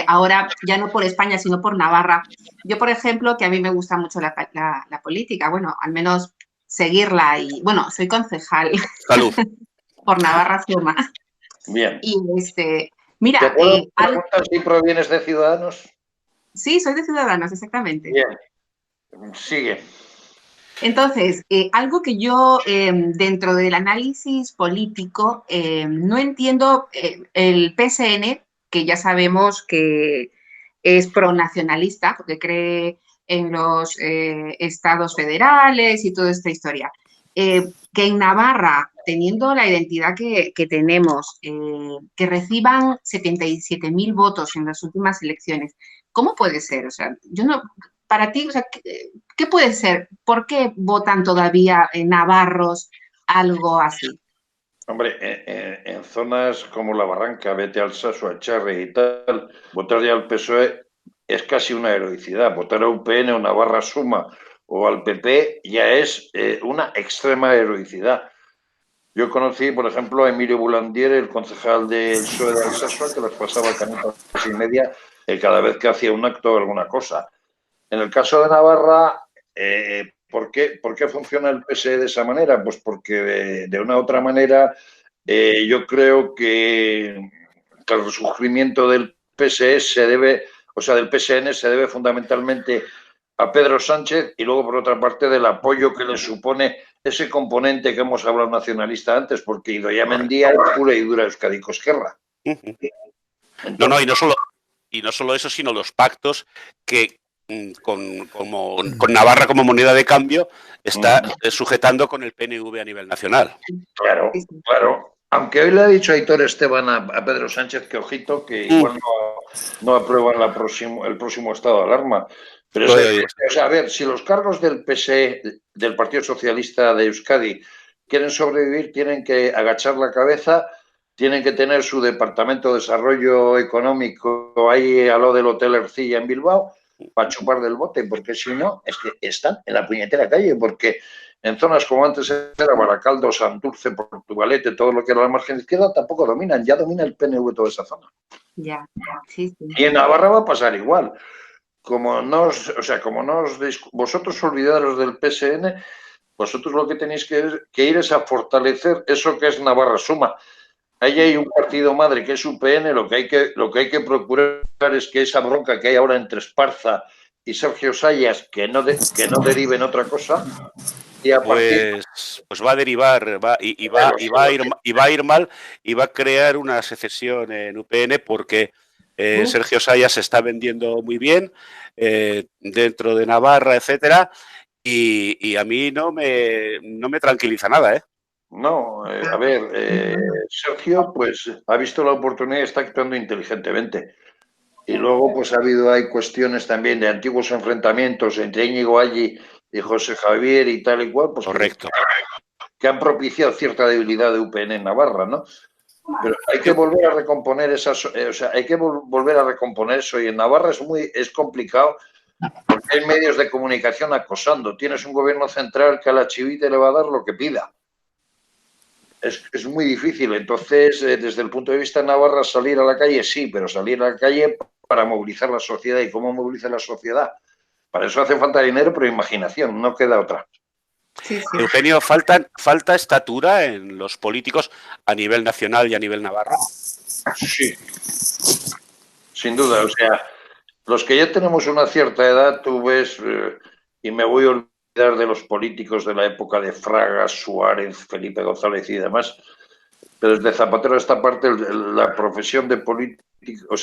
ahora ya no por España, sino por Navarra. Yo, por ejemplo, que a mí me gusta mucho la política, bueno, al menos seguirla y, bueno, soy concejal. Salud. Por Navarra Suma. Bien. Y mira... ¿Te puedo preguntar si provienes de Ciudadanos? Sí, soy de Ciudadanos, exactamente. Bien. Sigue. Entonces, algo que yo dentro del análisis político no entiendo, el PSN, que ya sabemos que es pronacionalista, porque cree en los estados federales y toda esta historia, que en Navarra, teniendo la identidad que tenemos, que reciban 77.000 votos en las últimas elecciones, ¿cómo puede ser? O sea, yo no... Para ti, o sea, ¿qué puede ser? ¿Por qué votan todavía navarros algo así. Hombre, en zonas como la Barranca, vete al Saso, a Charre y tal, votar ya al PSOE es casi una heroicidad. Votar a UPN o Navarra Suma o al PP ya es una extrema heroicidad. Yo conocí, por ejemplo, a Emilio Bulandier, el concejal del PSOE de Alsasua, que las pasaba canutas y media cada vez que hacía un acto o alguna cosa. En el caso de Navarra, ¿por qué funciona el PSE de esa manera? Pues porque de una u otra manera yo creo que el resurgimiento del PSE se debe, o sea, del PSN se debe fundamentalmente a Pedro Sánchez y luego, por otra parte, del apoyo que le supone ese componente que hemos hablado nacionalista antes, porque Idoia Mendia es pura y dura Euskadiko Esquerra. No, y no solo eso, sino los pactos que con Navarra como moneda de cambio está sujetando con el PNV a nivel nacional. Claro. Aunque hoy le ha dicho Aitor Esteban a Pedro Sánchez que ojito, que igual no aprueban el próximo estado de alarma. Pero a ver, si los cargos del PSE, del Partido Socialista de Euskadi, quieren sobrevivir, tienen que agachar la cabeza, tienen que tener su departamento de desarrollo económico ahí a lo del Hotel Ercilla en Bilbao para chupar del bote, porque si no, es que están en la puñetera calle, porque en zonas como antes era Baracaldo, Santurce, Portugalete, todo lo que era la margen izquierda, tampoco dominan, ya domina el PNV toda esa zona. Ya, sí. Y en Navarra va a pasar igual. Vosotros olvidaros del PSN, vosotros lo que tenéis que ir es a fortalecer eso que es Navarra Suma. Ahí hay un partido madre que es UPN, lo que hay que procurar es que esa bronca que hay ahora entre Esparza y Sergio Sayas, que no derive en otra cosa. Y a partir... Pues va a derivar, va a ir mal y va a crear una secesión en UPN porque Sergio Sayas se está vendiendo muy bien dentro de Navarra, etcétera, y a mí no me tranquiliza nada, ¿eh? No, a ver, Sergio pues ha visto la oportunidad y está actuando inteligentemente. Y luego pues hay cuestiones también de antiguos enfrentamientos entre Íñigo Alli y José Javier y tal y cual, pues correcto, que han propiciado cierta debilidad de UPN en Navarra, ¿no? Pero hay que volver a recomponer volver a recomponer eso, y en Navarra es complicado porque hay medios de comunicación acosando. Tienes un gobierno central que a la chivita le va a dar lo que pida. Es muy difícil. Entonces, desde el punto de vista de Navarra, salir a la calle sí, pero salir a la calle para movilizar la sociedad. ¿Y cómo moviliza la sociedad? Para eso hace falta dinero, pero imaginación, no queda otra. Sí. Eugenio, ¿falta estatura en los políticos a nivel nacional y a nivel Navarra? Sí, sin duda. O sea, los que ya tenemos una cierta edad, tú ves, y me voy a olvidar de los políticos de la época de Fraga, Suárez, Felipe González y demás, pero desde Zapatero a esta parte la profesión de político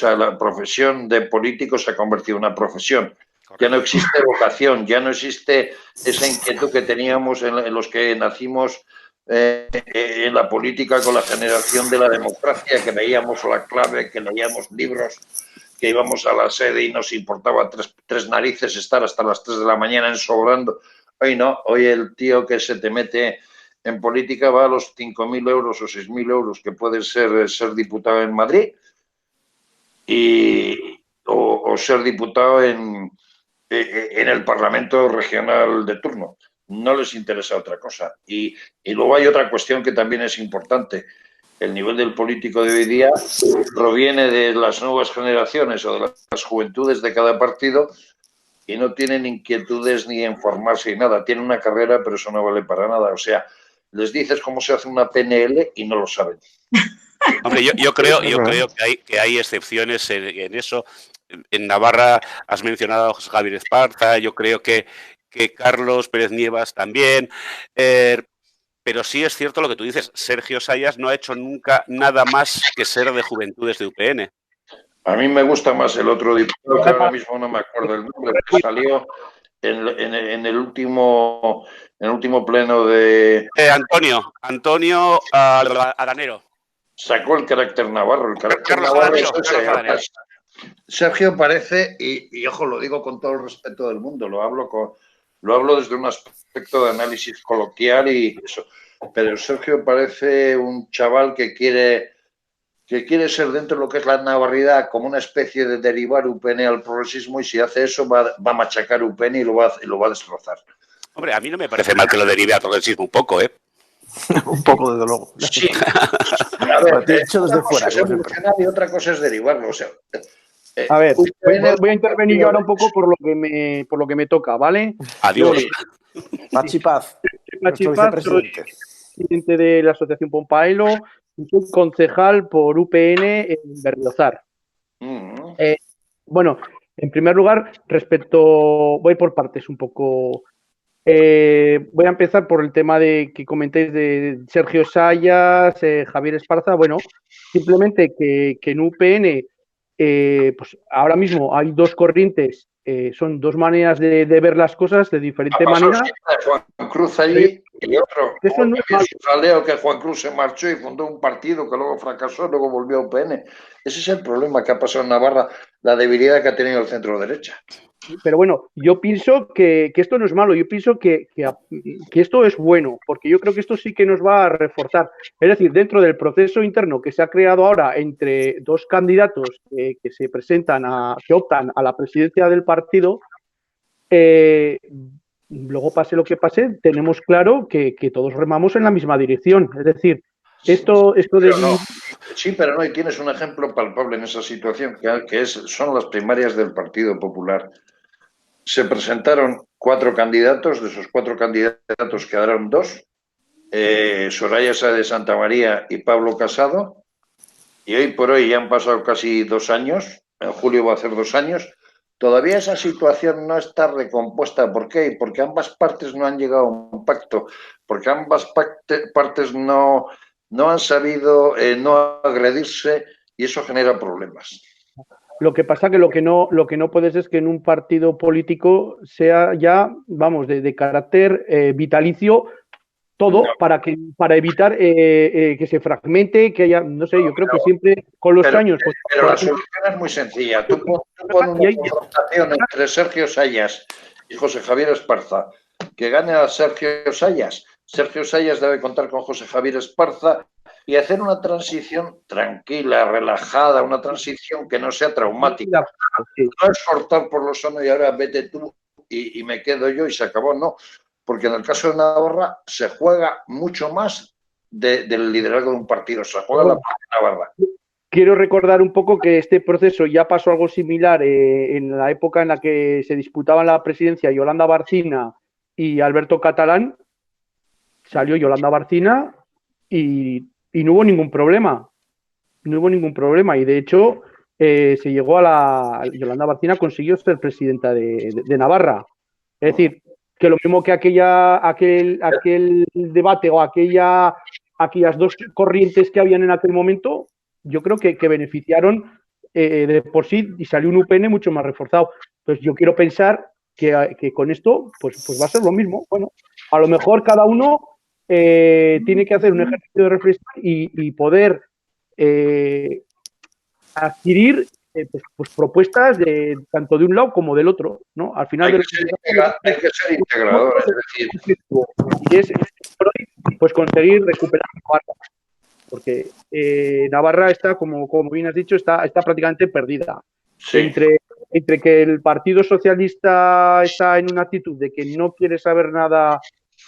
se ha convertido en una profesión. Ya no existe vocación, ya no existe esa inquietud que teníamos en los que nacimos en la política con la generación de la democracia, que veíamos la clave, que leíamos libros, que íbamos a la sede y nos importaba tres narices estar hasta las 3 de la mañana ensobrando. Hoy no, hoy el tío que se te mete en política va a los 5.000 euros o 6.000 euros que puede ser diputado en Madrid o ser diputado en el Parlamento regional de turno. No les interesa otra cosa. Y luego hay otra cuestión que también es importante. El nivel del político de hoy día proviene de las nuevas generaciones o de las juventudes de cada partido y no tienen inquietudes ni en formarse y nada. Tienen una carrera, pero eso no vale para nada. O sea, les dices cómo se hace una PNL y no lo saben. Hombre, yo creo que hay excepciones en eso. En Navarra has mencionado a José Javier Esparza, yo creo que Carlos Pérez Nievas también. Pero sí es cierto lo que tú dices, Sergio Sayas no ha hecho nunca nada más que ser de Juventudes de UPN. A mí me gusta más el otro diputado, que ahora mismo no me acuerdo el nombre, que salió en el último pleno de... Antonio Adanero. Sacó el carácter navarro. Carlos Adanero. Sergio parece, y ojo, lo digo con todo el respeto del mundo, lo hablo desde un aspecto de análisis coloquial y eso. pero Sergio parece un chaval que quiere ser dentro de lo que es la navarridad como una especie de derivar UPN al progresismo, y si hace eso va a machacar UPN y lo va a destrozar. Hombre, a mí no me parece mal que lo derive al progresismo un poco, ¿eh? Un poco, desde luego. Sí. A ver, Te he dicho desde fuera, es evolucionar y otra cosa es derivarlo. O sea, a ver, voy a intervenir yo ahora un poco por lo que me toca, ¿vale? Adiós. Pachi Paz, Pachi nuestro Paz, soy vicepresidente. presidente de la Asociación Pompaelo y soy concejal por UPN en Berriozar. Bueno, en primer lugar, voy por partes un poco. Voy a empezar por el tema que comentéis de Sergio Sayas, Javier Esparza. Bueno, simplemente que en UPN, pues ahora mismo hay dos corrientes, son dos maneras de ver las cosas de diferente manera. Juan Cruz allí y otro. Eso no es malo. Jaleo que Juan Cruz se marchó y fundó un partido que luego fracasó, luego volvió a UPN. Ese es el problema que ha pasado en Navarra, la debilidad que ha tenido el centro derecha. Pero bueno, yo pienso que esto no es malo, yo pienso que esto es bueno, porque yo creo que esto sí que nos va a reforzar. Es decir, dentro del proceso interno que se ha creado ahora entre dos candidatos que se presentan, que optan a la presidencia del partido, luego pase lo que pase, tenemos claro que todos remamos en la misma dirección. Es decir, esto de... Pero no. Sí, pero no, y tienes un ejemplo palpable en esa situación, que son las primarias del Partido Popular. Se presentaron 4 candidatos, de esos 4 candidatos quedaron 2, Soraya Sáez de Santa María y Pablo Casado, y hoy por hoy ya han pasado casi 2 años, en julio va a hacer 2 años, todavía esa situación no está recompuesta. ¿Por qué? Porque ambas partes no han llegado a un pacto, porque ambas partes no han sabido no agredirse, y eso genera problemas. Lo que pasa que lo que no puedes es que en un partido político sea ya, vamos, de carácter vitalicio todo, no. para evitar que se fragmente, que haya, no sé, yo creo que siempre con los años... Pues, pero la solución es muy sencilla. Tú pones una confrontación entre Sergio Sayas y José Javier Esparza, que gane a Sergio Sayas. Sergio Sayas debe contar con José Javier Esparza y hacer una transición tranquila, relajada, una transición que no sea traumática. No es cortar por lo sano y ahora vete tú y me quedo yo y se acabó, no. Porque en el caso de Navarra se juega mucho más del liderazgo de un partido, se juega la parte de Navarra. Quiero recordar un poco que este proceso ya pasó algo similar en la época en la que se disputaban la presidencia Yolanda Barcina y Alberto Catalán. Salió Yolanda Barcina y no hubo ningún problema. No hubo ningún problema. Y de hecho, se llegó Yolanda Barcina consiguió ser presidenta de Navarra. Es decir, que lo mismo que aquel debate o aquellas dos corrientes que habían en aquel momento, yo creo que beneficiaron de por sí y salió un UPN mucho más reforzado. Entonces yo quiero pensar que con esto pues va a ser lo mismo. Bueno, a lo mejor cada uno tiene que hacer un ejercicio de reflexión y poder adquirir pues propuestas tanto de un lado como del otro, ¿no? Al final hay que ser integrador, es decir. Y es pues conseguir recuperar Navarra, porque Navarra está, como bien has dicho, está prácticamente perdida. Sí. Entre que el Partido Socialista está en una actitud de que no quiere saber nada,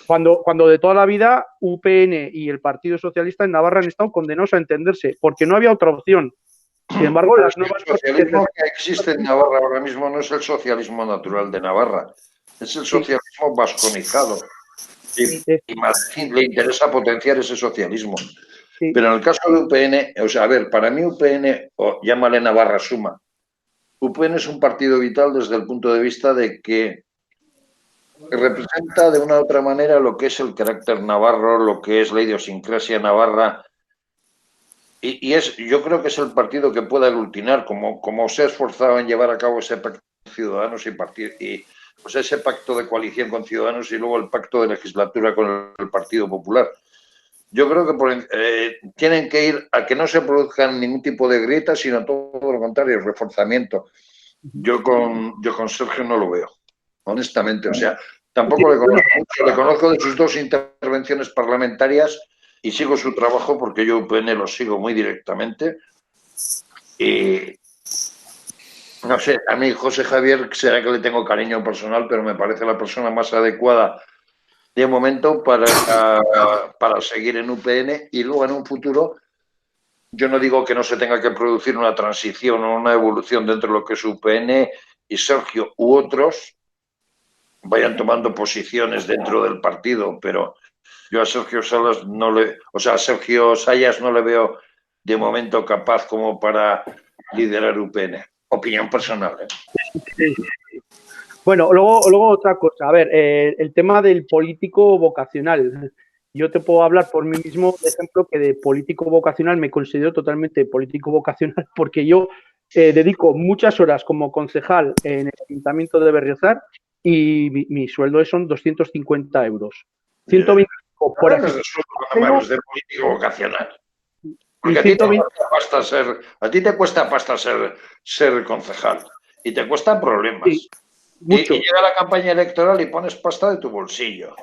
cuando de toda la vida UPN y el Partido Socialista en Navarra han estado condenados a entenderse, porque no había otra opción. Sin embargo, el socialismo que existe en Navarra ahora mismo no es el socialismo natural de Navarra, es el socialismo vasconizado. Y más le interesa potenciar ese socialismo. Sí. Pero en el caso de UPN, o sea, a ver, para mí UPN, o llámale Navarra Suma, UPN es un partido vital desde el punto de vista de que representa de una u otra manera lo que es el carácter navarro, lo que es la idiosincrasia navarra. Y yo creo que es el partido que puede aglutinar, como se ha esforzado en llevar a cabo ese pacto de Ciudadanos y pues ese pacto de coalición con Ciudadanos y luego el pacto de legislatura con el Partido Popular. Yo creo que tienen que ir a que no se produzcan ningún tipo de grietas, sino todo lo contrario, reforzamiento. Yo con Sergio no lo veo, honestamente. O sea, Tampoco le conozco mucho, le conozco de sus 2 intervenciones parlamentarias y sigo su trabajo porque yo UPN lo sigo muy directamente. Y no sé, a mí José Javier será que le tengo cariño personal, pero me parece la persona más adecuada de momento para seguir en UPN, y luego en un futuro, yo no digo que no se tenga que producir una transición o una evolución dentro de lo que es UPN y Sergio u otros vayan tomando posiciones dentro del partido, pero yo a Sergio Salas no le, o sea, a Sergio Sayas no le veo de momento capaz como para liderar UPN. Opinión personal, ¿eh? Sí. Bueno, luego otra cosa. A ver, el tema del político vocacional. Yo te puedo hablar por mí mismo, de ejemplo, que de político vocacional me considero totalmente político vocacional porque yo dedico muchas horas como concejal en el Ayuntamiento de Berriozar y mi sueldo son 250 euros. 125 por Hables de sueldo, de político vocacional. Porque a ti te cuesta pasta ser concejal y te cuestan problemas. Sí, mucho. Y llega la campaña electoral y pones pasta de tu bolsillo.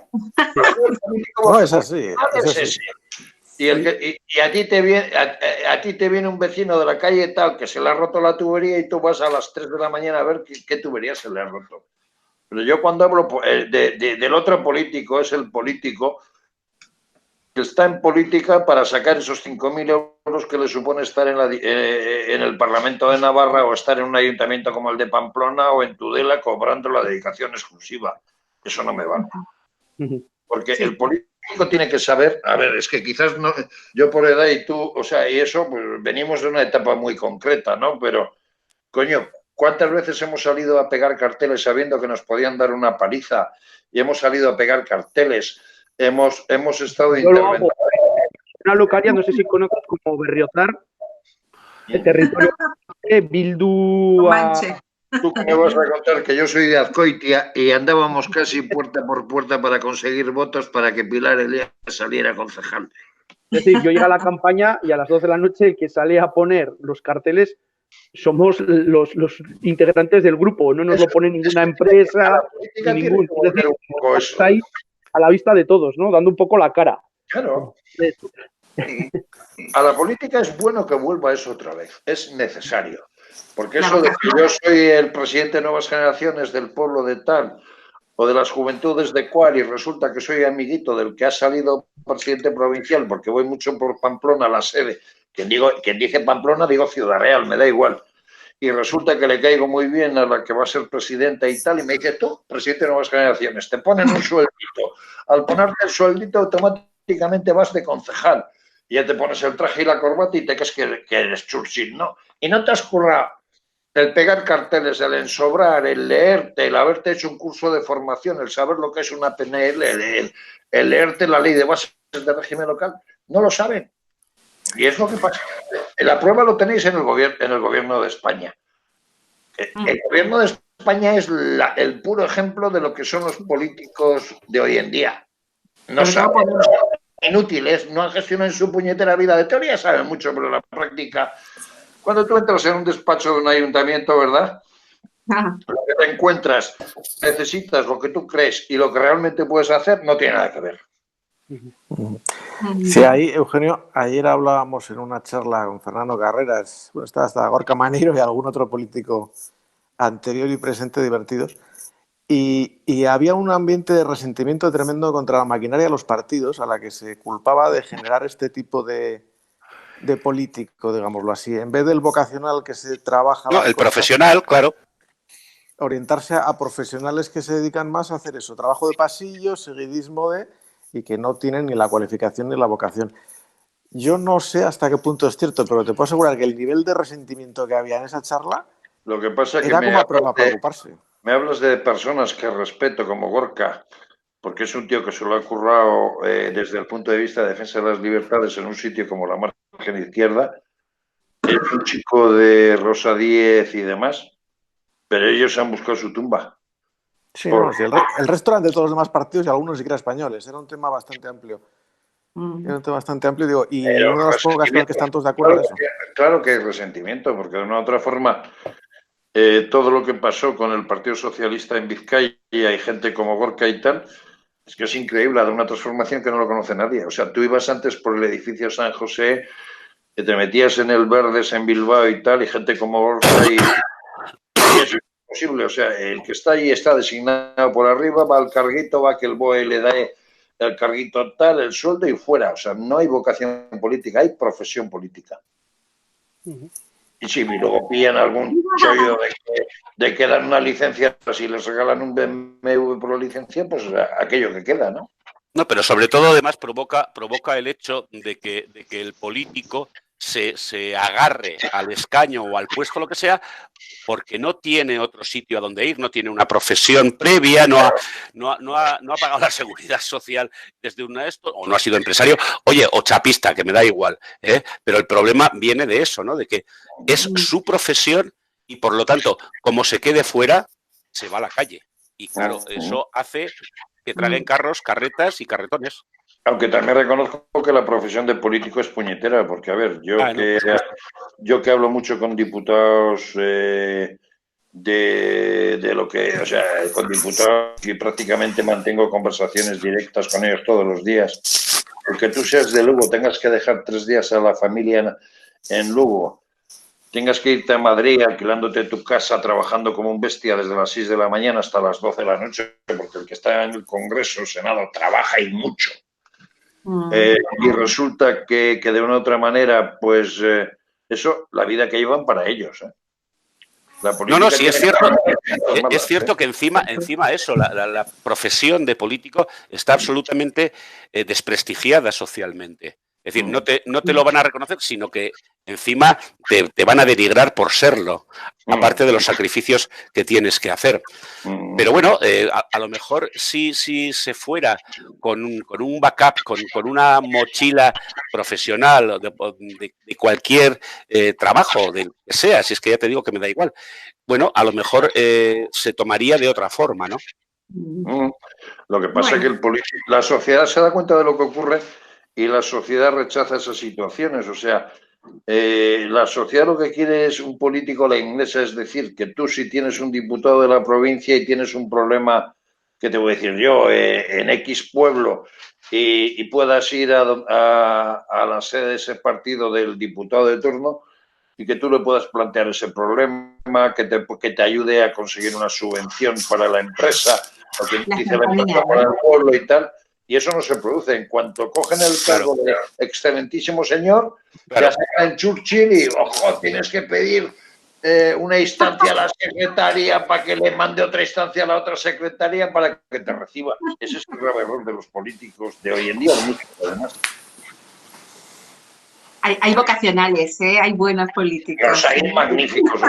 No, es así. Es así. Y a ti te viene un vecino de la calle tal que se le ha roto la tubería y tú vas a las 3 de la mañana a ver qué tubería se le ha roto. Pero yo cuando hablo del otro político, es el político que está en política para sacar esos 5.000 euros que le supone estar en el Parlamento de Navarra o estar en un ayuntamiento como el de Pamplona o en Tudela cobrando la dedicación exclusiva. Eso no me vale. Porque el político tiene que saber, a ver, es que quizás no, yo por edad y tú, o sea, y eso, pues venimos de una etapa muy concreta, ¿no? Pero, coño, ¿cuántas veces hemos salido a pegar carteles sabiendo que nos podían dar una paliza y hemos salido a pegar carteles? Hemos estado interveniendo. Una localidad, no sé si conoces, como Berriozar, el territorio de Bildu. Tú que me vas a contar que yo soy de Azcoitia y andábamos casi puerta por puerta para conseguir votos para que Pilar Elías saliera concejal. Es decir, yo llegué a la campaña y a las 12 de la noche el que sale a poner los carteles somos los integrantes del grupo, no nos lo pone ninguna empresa, ni ningún. Es decir, está ahí a la vista de todos, ¿no? Dando un poco la cara. Claro. A la política es bueno que vuelva eso otra vez, es necesario. Porque eso de que yo soy el presidente de Nuevas Generaciones del pueblo de tal o de las juventudes de cual y resulta que soy amiguito del que ha salido presidente provincial porque voy mucho por Pamplona, la sede. Quien dice Pamplona, digo Ciudad Real, me da igual. Y resulta que le caigo muy bien a la que va a ser presidenta y tal, y me dice, tú, presidente de Nuevas Generaciones, te ponen un sueldito. Al ponerte el sueldito, automáticamente vas de concejal. Y ya te pones el traje y la corbata y te crees que eres Churchill, ¿no? Y no te has currado el pegar carteles, el ensobrar, el leerte, el haberte hecho un curso de formación, el saber lo que es una PNL, el leerte la ley de bases de régimen local. No lo saben. Y es lo que pasa. La prueba lo tenéis en el gobierno de España. El gobierno de España es el puro ejemplo de lo que son los políticos de hoy en día. No saben, son inútiles, no gestionan su puñetera vida. De teoría saben mucho, pero en la práctica, cuando tú entras en un despacho de un ayuntamiento, ¿verdad? Lo que te encuentras, necesitas lo que tú crees y lo que realmente puedes hacer, no tiene nada que ver. Sí, ahí, Eugenio, ayer hablábamos en una charla con Fernando Carreras, bueno, está hasta Gorka Maneiro y algún otro político anterior y presente divertidos, y había un ambiente de resentimiento tremendo contra la maquinaria de los partidos, a la que se culpaba de generar este tipo de político, digámoslo así, en vez del vocacional que se trabaja... No, el profesional, claro. Orientarse a profesionales que se dedican más a hacer eso, trabajo de pasillo, seguidismo y que no tienen ni la cualificación ni la vocación. Yo no sé hasta qué punto es cierto, pero te puedo asegurar que el nivel de resentimiento que había en esa charla lo que pasa es que era como para preocuparse. Me hablas de personas que respeto como Gorka, porque es un tío que se lo ha currado desde el punto de vista de defensa de las libertades en un sitio como la margen izquierda. Es un chico de Rosa 10 y demás, pero ellos han buscado su tumba. Sí, no, sí, el resto eran de todos los demás partidos y algunos ni siquiera españoles. Era un tema bastante amplio. Era un tema bastante amplio, digo, y una de las pocas cosas que están todos de acuerdo en eso. Claro que hay resentimiento, porque de una u otra forma todo lo que pasó con el Partido Socialista en Vizcaya hay gente como Gorka y tal, es que es increíble, de una transformación que no lo conoce nadie. O sea, tú ibas antes por el edificio San José, que te metías en el Verdes, en Bilbao y tal, y gente como Gorka y eso es imposible. O sea, el que está allí está designado por arriba, va al carguito, va que el BOE le da el carguito tal, el sueldo y fuera. O sea, no hay vocación política, hay profesión política. Y si luego pillan algún chollo de que dan una licencia, si les regalan un BMW por la licencia, pues aquello que queda, ¿no? No, pero sobre todo además provoca el hecho de que el político se agarre al escaño o al puesto, lo que sea, porque no tiene otro sitio a donde ir, no tiene una profesión previa, no ha pagado la seguridad social desde una esto, o no ha sido empresario, oye, o chapista, que me da igual, ¿eh? Pero el problema viene de eso, ¿no? De que es su profesión y por lo tanto, como se quede fuera, se va a la calle. Y claro, eso hace que traguen carros, carretas y carretones. Aunque también reconozco que la profesión de político es puñetera, porque, a ver, yo que hablo mucho con diputados de lo que, o sea, con diputados y prácticamente mantengo conversaciones directas con ellos todos los días. El que tú seas de Lugo, tengas que dejar 3 días a la familia en Lugo, tengas que irte a Madrid alquilándote tu casa, trabajando como un bestia desde las 6 de la mañana hasta las 12 de la noche, porque el que está en el Congreso, el Senado, trabaja y mucho. Y resulta que de una u otra manera, pues eso, la vida que llevan para ellos. La no, sí, es cierto. Es cierto que encima eso, la profesión de político está absolutamente desprestigiada socialmente. Es decir, no te lo van a reconocer, sino que encima te van a denigrar por serlo, aparte de los sacrificios que tienes que hacer. Pero bueno, a lo mejor si se fuera con un backup, con una mochila profesional de cualquier trabajo, de que sea, si es que ya te digo que me da igual, bueno, a lo mejor se tomaría de otra forma, ¿no? Lo que pasa es que la sociedad se da cuenta de lo que ocurre y la sociedad rechaza esas situaciones. O sea, la sociedad lo que quiere es un político a la inglesa, es decir, que tú si tienes un diputado de la provincia y tienes un problema, ¿qué te voy a decir yo?, en X pueblo y puedas ir a la sede de ese partido del diputado de turno y que tú le puedas plantear ese problema, que te ayude a conseguir una subvención para la empresa, o que dice la empresa para el pueblo y tal. Y eso no se produce. En cuanto cogen el cargo de excelentísimo señor, ya sacan Churchill y, ojo, tienes que pedir una instancia a la secretaria para que le mande otra instancia a la otra secretaria para que te reciba. Ese es el grave error de los políticos de hoy en día, muchos además. Hay vocacionales, hay buenos políticos. Los hay magníficos.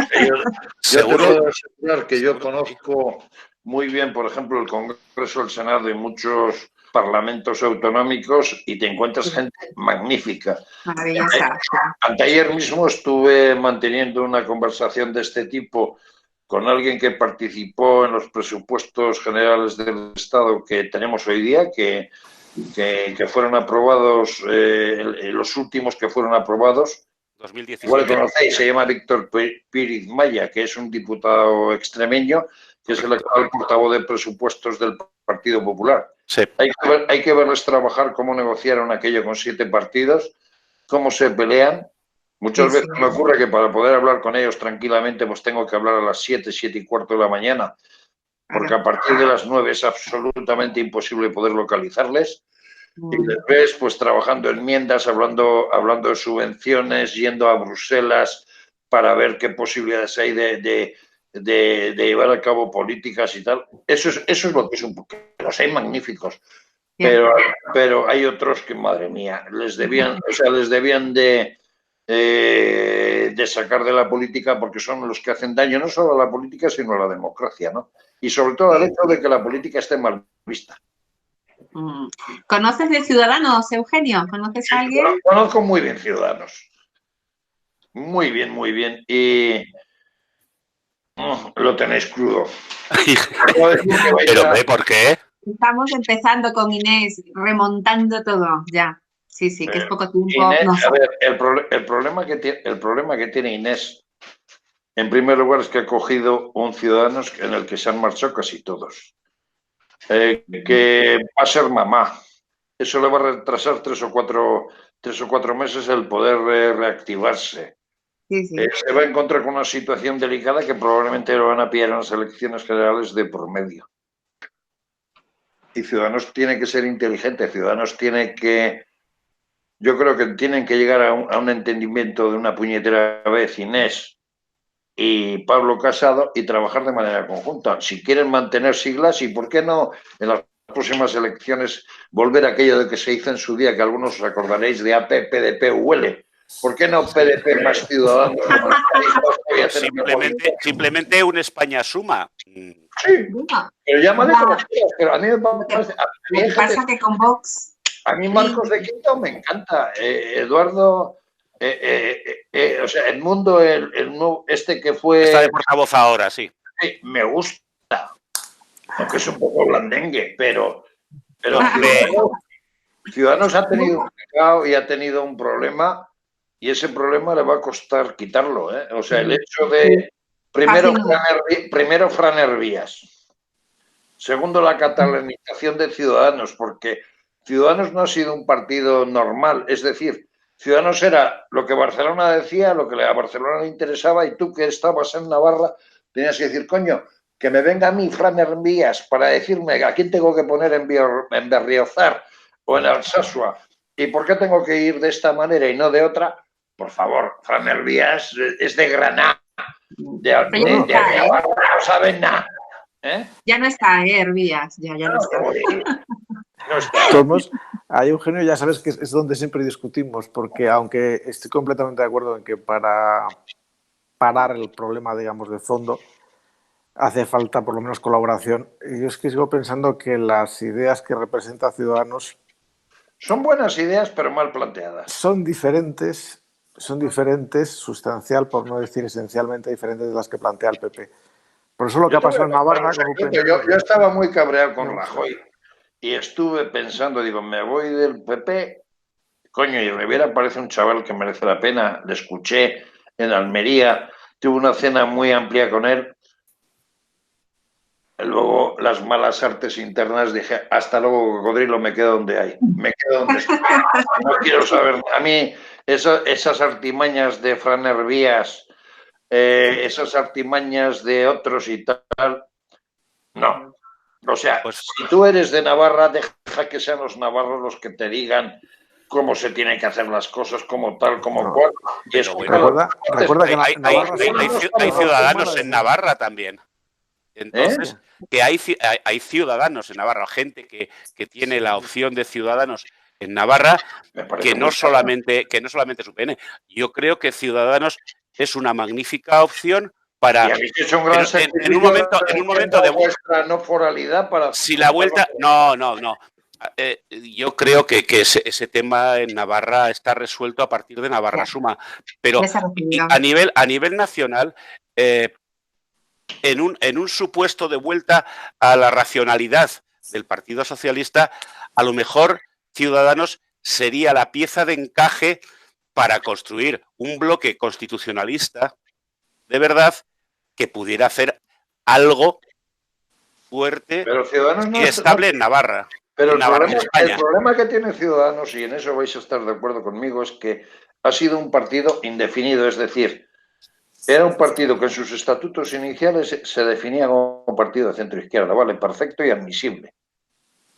Yo te puedo asegurar que yo conozco muy bien, por ejemplo, el Congreso, el Senado y muchos parlamentos autonómicos y te encuentras gente magnífica. Maravillosa. Anteayer mismo estuve manteniendo una conversación de este tipo con alguien que participó en los presupuestos generales del Estado que tenemos hoy día, que fueron aprobados, los últimos que fueron aprobados. 2017. Igual lo conocéis, se llama Víctor Píriz Maya, que es un diputado extremeño, que es el actual portavoz de presupuestos del Partido Popular. Sí. Hay que verles trabajar, cómo negociaron aquello con 7 partidos, cómo se pelean. Muchas veces me ocurre que para poder hablar con ellos tranquilamente, pues tengo que hablar a las 7, 7 y cuarto de la mañana, porque a partir de las 9 es absolutamente imposible poder localizarles. Y después, pues trabajando enmiendas, hablando de subvenciones, yendo a Bruselas para ver qué posibilidades hay de llevar a cabo políticas y tal. Eso es lo que es un poco. Los hay magníficos, pero hay otros que, madre mía, les debían de sacar de la política porque son los que hacen daño no solo a la política, sino a la democracia, ¿no? Y sobre todo al hecho de que la política esté mal vista. ¿Conoces de Ciudadanos, Eugenio? ¿Conoces a alguien? Conozco muy bien Ciudadanos. Muy bien, muy bien. Y lo tenéis crudo. ¿Pero por qué? Estamos empezando con Inés, remontando todo, ya. Sí, que es poco tiempo. Inés, no sé. A ver, el problema que tiene Inés, en primer lugar, es que ha cogido un Ciudadanos en el que se han marchado casi todos. que va a ser mamá. Eso le va a retrasar 3 o 4 meses el poder reactivarse. Sí, sí. Se va a encontrar con una situación delicada que probablemente lo van a pillar en las elecciones generales de por medio. Y Ciudadanos tiene que ser inteligente, Ciudadanos tiene que... Yo creo que tienen que llegar a un entendimiento de una puñetera vez, Inés y Pablo Casado, y trabajar de manera conjunta. Si quieren mantener siglas, y por qué no en las próximas elecciones volver a aquello de que se hizo en su día, que algunos os acordaréis de AP, PDP, UL. ¿Por qué no PDP más Ciudadanos? Simplemente un España suma. Sí, pero llámale como quieras, pero a mí me parece... Lo que pasa que con Vox... A mí Marcos de Quinto me encanta. Eduardo, o sea, Edmundo, el nuevo, este que fue... Está de portavoz ahora, sí. Me gusta. Aunque es un poco blandengue, pero Ciudadanos ha tenido un pecado y ha tenido un problema, y ese problema le va a costar quitarlo, ¿eh? O sea, el hecho de... Primero, Fran Hervías. Segundo, la catalanización de Ciudadanos, porque Ciudadanos no ha sido un partido normal. Es decir, Ciudadanos era lo que Barcelona decía, lo que a Barcelona le interesaba, y tú que estabas en Navarra tenías que decir, coño, que me venga a mí Fran Hervías para decirme a quién tengo que poner en Berriozar o en Alsasua, y por qué tengo que ir de esta manera y no de otra. Por favor, Fran Hervías es de Granada, de Navarra, no saben nada. Ya no está, Hervías, ya no está. No está. Ahí, Eugenio, ya sabes que es donde siempre discutimos, porque aunque estoy completamente de acuerdo en que para parar el problema, digamos, de fondo, hace falta por lo menos colaboración. Yo es que sigo pensando que las ideas que representa Ciudadanos son buenas ideas, pero mal planteadas. Son diferentes, sustancial, por no decir esencialmente diferentes de las que plantea el PP. Por eso lo que ha pasado en Navarra con UPN... Yo estaba muy cabreado con Rajoy y estuve pensando, digo, me voy del PP, coño, y Rivera parece un chaval que merece la pena. Le escuché en Almería, tuve una cena muy amplia con él. Luego, las malas artes internas, dije, hasta luego, cocodrilo, me quedo donde hay. Me quedo donde estoy. No quiero saber. A mí, esas artimañas de Fran Hervías, esas artimañas de otros y tal, no. O sea, pues, si tú eres de Navarra, deja que sean los navarros los que te digan cómo se tienen que hacer las cosas, como tal, como cual. Y es recuerda que hay ciudadanos en Navarra también. Entonces, que hay ciudadanos en Navarra, gente que tiene la opción de Ciudadanos en Navarra, que no solamente es UPN. Yo creo que Ciudadanos es una magnífica opción para... en un momento de vuestra no foralidad para... Si la vuelta... No. Yo creo que ese tema en Navarra está resuelto a partir de Navarra Suma. Pero a nivel nacional... En un supuesto de vuelta a la racionalidad del Partido Socialista, a lo mejor Ciudadanos sería la pieza de encaje para construir un bloque constitucionalista de verdad que pudiera hacer algo fuerte y estable en Navarra. Pero el problema que tiene Ciudadanos, y en eso vais a estar de acuerdo conmigo, es que ha sido un partido indefinido, es decir, era un partido que en sus estatutos iniciales se definía como un partido de centro-izquierda, vale, perfecto y admisible.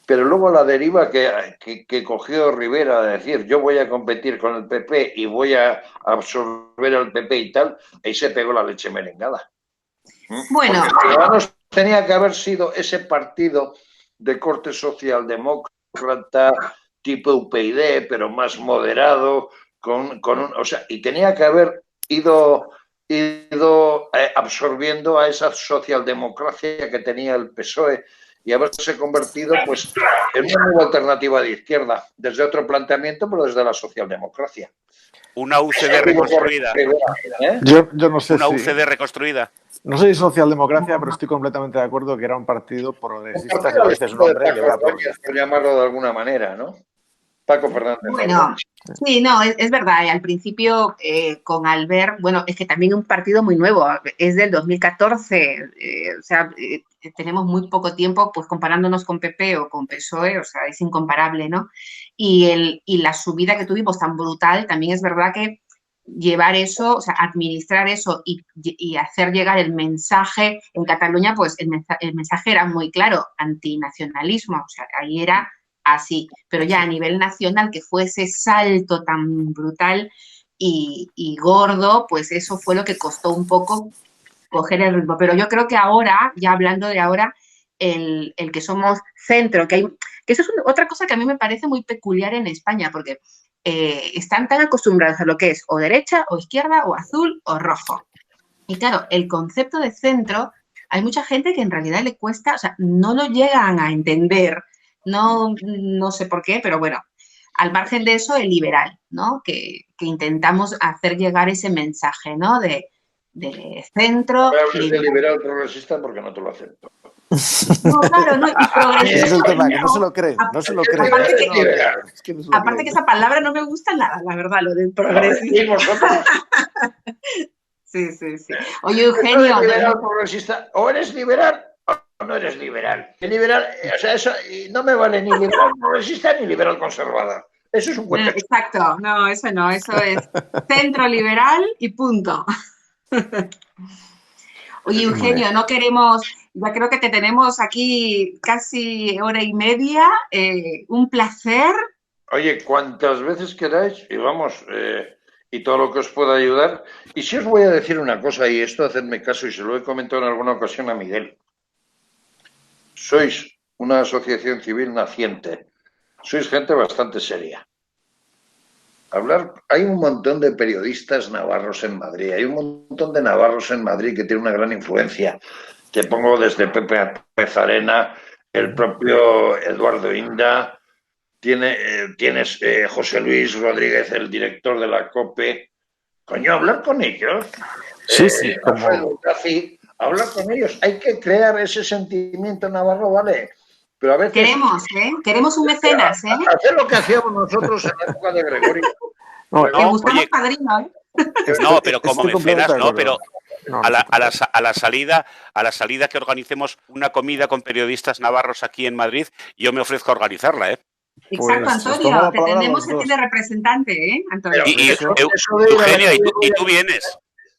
Pero luego la deriva que cogió Rivera de decir yo voy a competir con el PP y voy a absorber al PP y tal, ahí se pegó la leche merengada. Bueno. Porque Ciudadanos tenía que haber sido ese partido de corte socialdemócrata, tipo UPyD, pero más moderado, y tenía que haber ido absorbiendo a esa socialdemocracia que tenía el PSOE y haberse convertido pues en una nueva alternativa de izquierda, desde otro planteamiento, pero desde la socialdemocracia. Una UCD reconstruida. Yo no sé una UCD reconstruida. No soy socialdemocracia, pero estoy completamente de acuerdo que era un partido progresista, si a veces un hombre por llamarlo de alguna manera, ¿no? Paco Fernández. Bueno, sí, no, es verdad. Al principio con Albert, bueno, es que también un partido muy nuevo, es del 2014, o sea, tenemos muy poco tiempo, pues comparándonos con PP o con PSOE, o sea, es incomparable, ¿no? Y la subida que tuvimos tan brutal, también es verdad que llevar eso, o sea, administrar eso y hacer llegar el mensaje en Cataluña, pues el mensaje era muy claro, antinacionalismo, o sea, ahí era así, pero ya a nivel nacional, que fue ese salto tan brutal y gordo, pues eso fue lo que costó un poco coger el ritmo. Pero yo creo que ahora, ya hablando de ahora, el que somos centro, que eso es otra cosa que a mí me parece muy peculiar en España, porque están tan acostumbrados a lo que es o derecha o izquierda o azul o rojo. Y claro, el concepto de centro, hay mucha gente que en realidad le cuesta, o sea, no lo llegan a entender, no sé por qué, pero bueno, al margen de eso, el liberal, ¿no? Que intentamos hacer llegar ese mensaje, ¿no? De centro. No hables de liberal progresista porque no te lo acepto. No, claro, no, y progresista. Es el tema, que no se lo creen, no se lo creen. Aparte que esa palabra no me gusta nada, la verdad, lo del progresista. Sí. Oye, Eugenio. Liberal progresista, o eres liberal o no eres liberal. El liberal, o sea, eso no me vale ni liberal progresista ni liberal conservador. Eso es un cuento. Exacto, no, eso no, eso es centro liberal y punto. Oye, Eugenio, no queremos, ya creo que te tenemos aquí casi hora y media, un placer. Oye, cuantas veces queráis, y vamos, y todo lo que os pueda ayudar. Y si os voy a decir una cosa, y esto hacedme caso, y se lo he comentado en alguna ocasión a Miguel. Sois una asociación civil naciente, sois gente bastante seria. Hay un montón de periodistas navarros en Madrid, hay un montón de navarros en Madrid que tienen una gran influencia. Te pongo desde Pepe Pezarena, el propio Eduardo Inda, tienes José Luis Rodríguez, el director de la COPE. Coño, hablar con ellos. Sí, hablar con ellos. Hay que crear ese sentimiento navarro, ¿vale? Pero a veces... Queremos un mecenas, Hacer lo que hacíamos nosotros en la época de Gregorio. Buscamos padrino, No, pero como mecenas, no, pero a la salida que organicemos una comida con periodistas navarros aquí en Madrid, yo me ofrezco a organizarla, ¿eh? Exacto, Antonio, te tenemos aquí de representante, Antonio. Eugenio, ¿y tú vienes?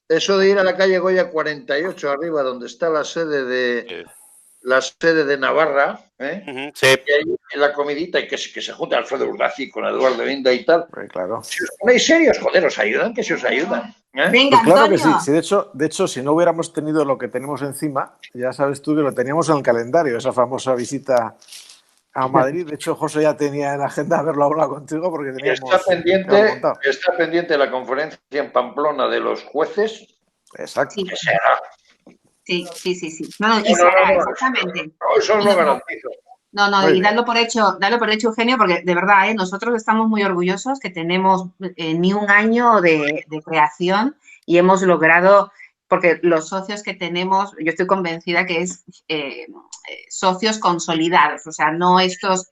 Eso de ir a la calle Goya 48 arriba, donde está la sede de Navarra, Sí. Y ahí en la comidita y que se junta Alfredo Urdací con Eduardo Inda y tal. Claro. Si os ponéis serios, joder, os ayudan, que se os ayudan. Venga, pues claro Antonio. que sí. De hecho, si no hubiéramos tenido lo que tenemos encima, ya sabes tú que lo teníamos en el calendario, esa famosa visita a Madrid. De hecho, José ya tenía en la agenda haberlo hablado contigo porque teníamos... Está pendiente la conferencia en Pamplona de los jueces. Exacto. Sí. Que será. Sí. No, exactamente. Eso lo garantizo. No, y darlo por hecho, Eugenio, porque de verdad, nosotros estamos muy orgullosos que tenemos ni un año de creación y hemos logrado, porque los socios que tenemos, yo estoy convencida que es socios consolidados, o sea, no estos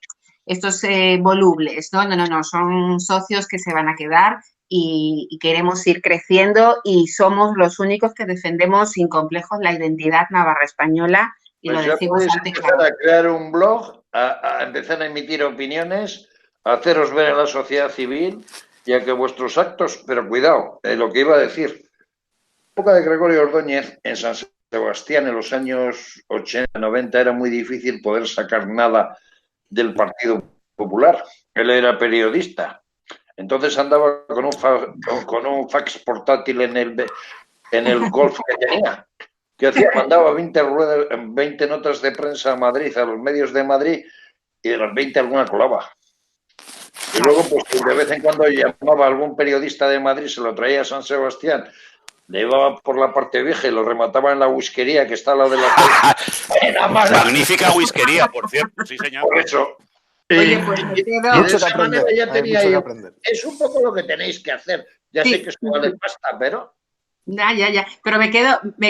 volubles, no, son socios que se van a quedar y queremos ir creciendo y somos los únicos que defendemos sin complejos la identidad navarra española. Y pues lo decimos ya antes, empezar a crear un blog, a empezar a emitir opiniones, a haceros ver en la sociedad civil y a que vuestros actos, pero cuidado, lo que iba a decir, en la época de Gregorio Ordóñez en San Sebastián en los años 80, 90 era muy difícil poder sacar nada del Partido Popular. Él era periodista, entonces andaba con un fax portátil en el Golf que tenía. ¿Qué hacía? Mandaba 20 notas de prensa a Madrid, a los medios de Madrid, y de las 20 alguna colaba. Y luego, pues de vez en cuando llamaba a algún periodista de Madrid, se lo traía a San Sebastián, le llevaba por la parte vieja y lo remataba en la whiskería que está al lado de la Magnífica whiskería, por cierto, sí señor. Por eso. Oye, pues me quedo... Y de esa manera ya tenía yo. Es un poco lo que tenéis que hacer. Ya sé que eso vale pasta, pero... Ya. Pero me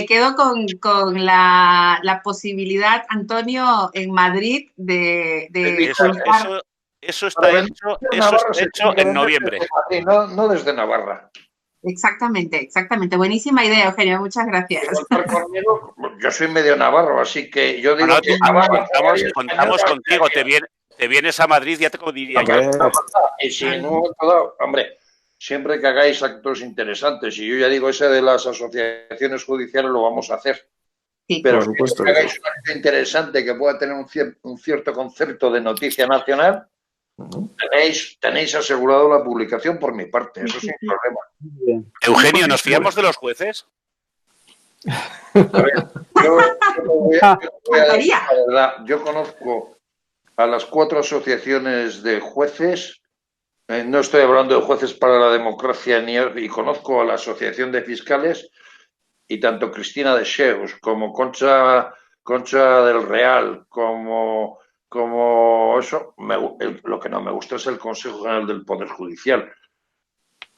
quedo con la posibilidad, Antonio, en Madrid de eso está hecho en noviembre. No desde Navarra. Exactamente. Buenísima idea, Eugenio, muchas gracias. Conmigo, yo soy medio navarro, así que yo digo que contamos contigo, te vienes a Madrid, ya te lo diría yo. Y si en un momento dado, hombre, siempre que hagáis actos interesantes, y yo ya digo, ese de las asociaciones judiciales lo vamos a hacer. Sí, pero por supuesto, si hagáis un acto interesante que pueda tener un cierto concepto de noticia nacional, tenéis asegurado la publicación por mi parte, eso sin problema. Bien. Eugenio, ¿nos fiamos de los jueces? A ver, yo voy a decir la verdad, yo conozco a las 4 asociaciones de jueces, no estoy hablando de jueces para la democracia, y conozco a la Asociación de Fiscales, y tanto Cristina de Cheus como Concha del Real, como eso, lo que no me gusta es el Consejo General del Poder Judicial,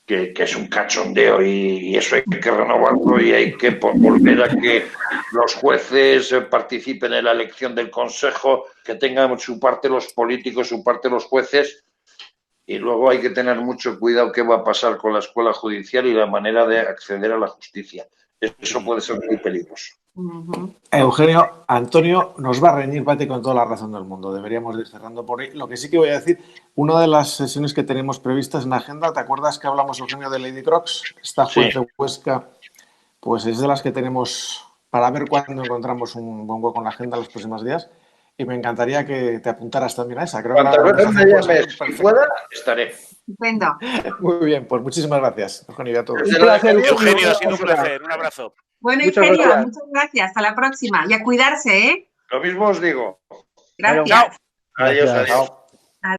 que es un cachondeo y eso hay que renovarlo y hay que volver a que los jueces participen en la elección del Consejo, que tengan su parte los políticos, su parte los jueces, y luego hay que tener mucho cuidado qué va a pasar con la escuela judicial y la manera de acceder a la justicia. Eso puede ser muy peligroso. Eugenio, Antonio nos va a reñir, Pati, con toda la razón del mundo. Deberíamos ir cerrando por ahí. Lo que sí que voy a decir, una de las sesiones que tenemos previstas en la agenda, ¿te acuerdas que hablamos, Eugenio, de Lady Crocs? Esta juez de Huesca, pues es de las que tenemos para ver cuándo encontramos un buen hueco en la agenda en los próximos días. Y me encantaría que te apuntaras también a esa. Creo Cuantas que veces me llames y pueda, estaré. Estupendo. Muy bien, pues muchísimas gracias, Eugenio, y a todos. Un placer, Eugenio, ha sido un placer. Un abrazo. Bueno, Muchas Eugenio, gracias. muchas gracias. Hasta la próxima. Y a cuidarse, ¿eh? Lo mismo os digo. Gracias. Adiós, Gracias. adiós.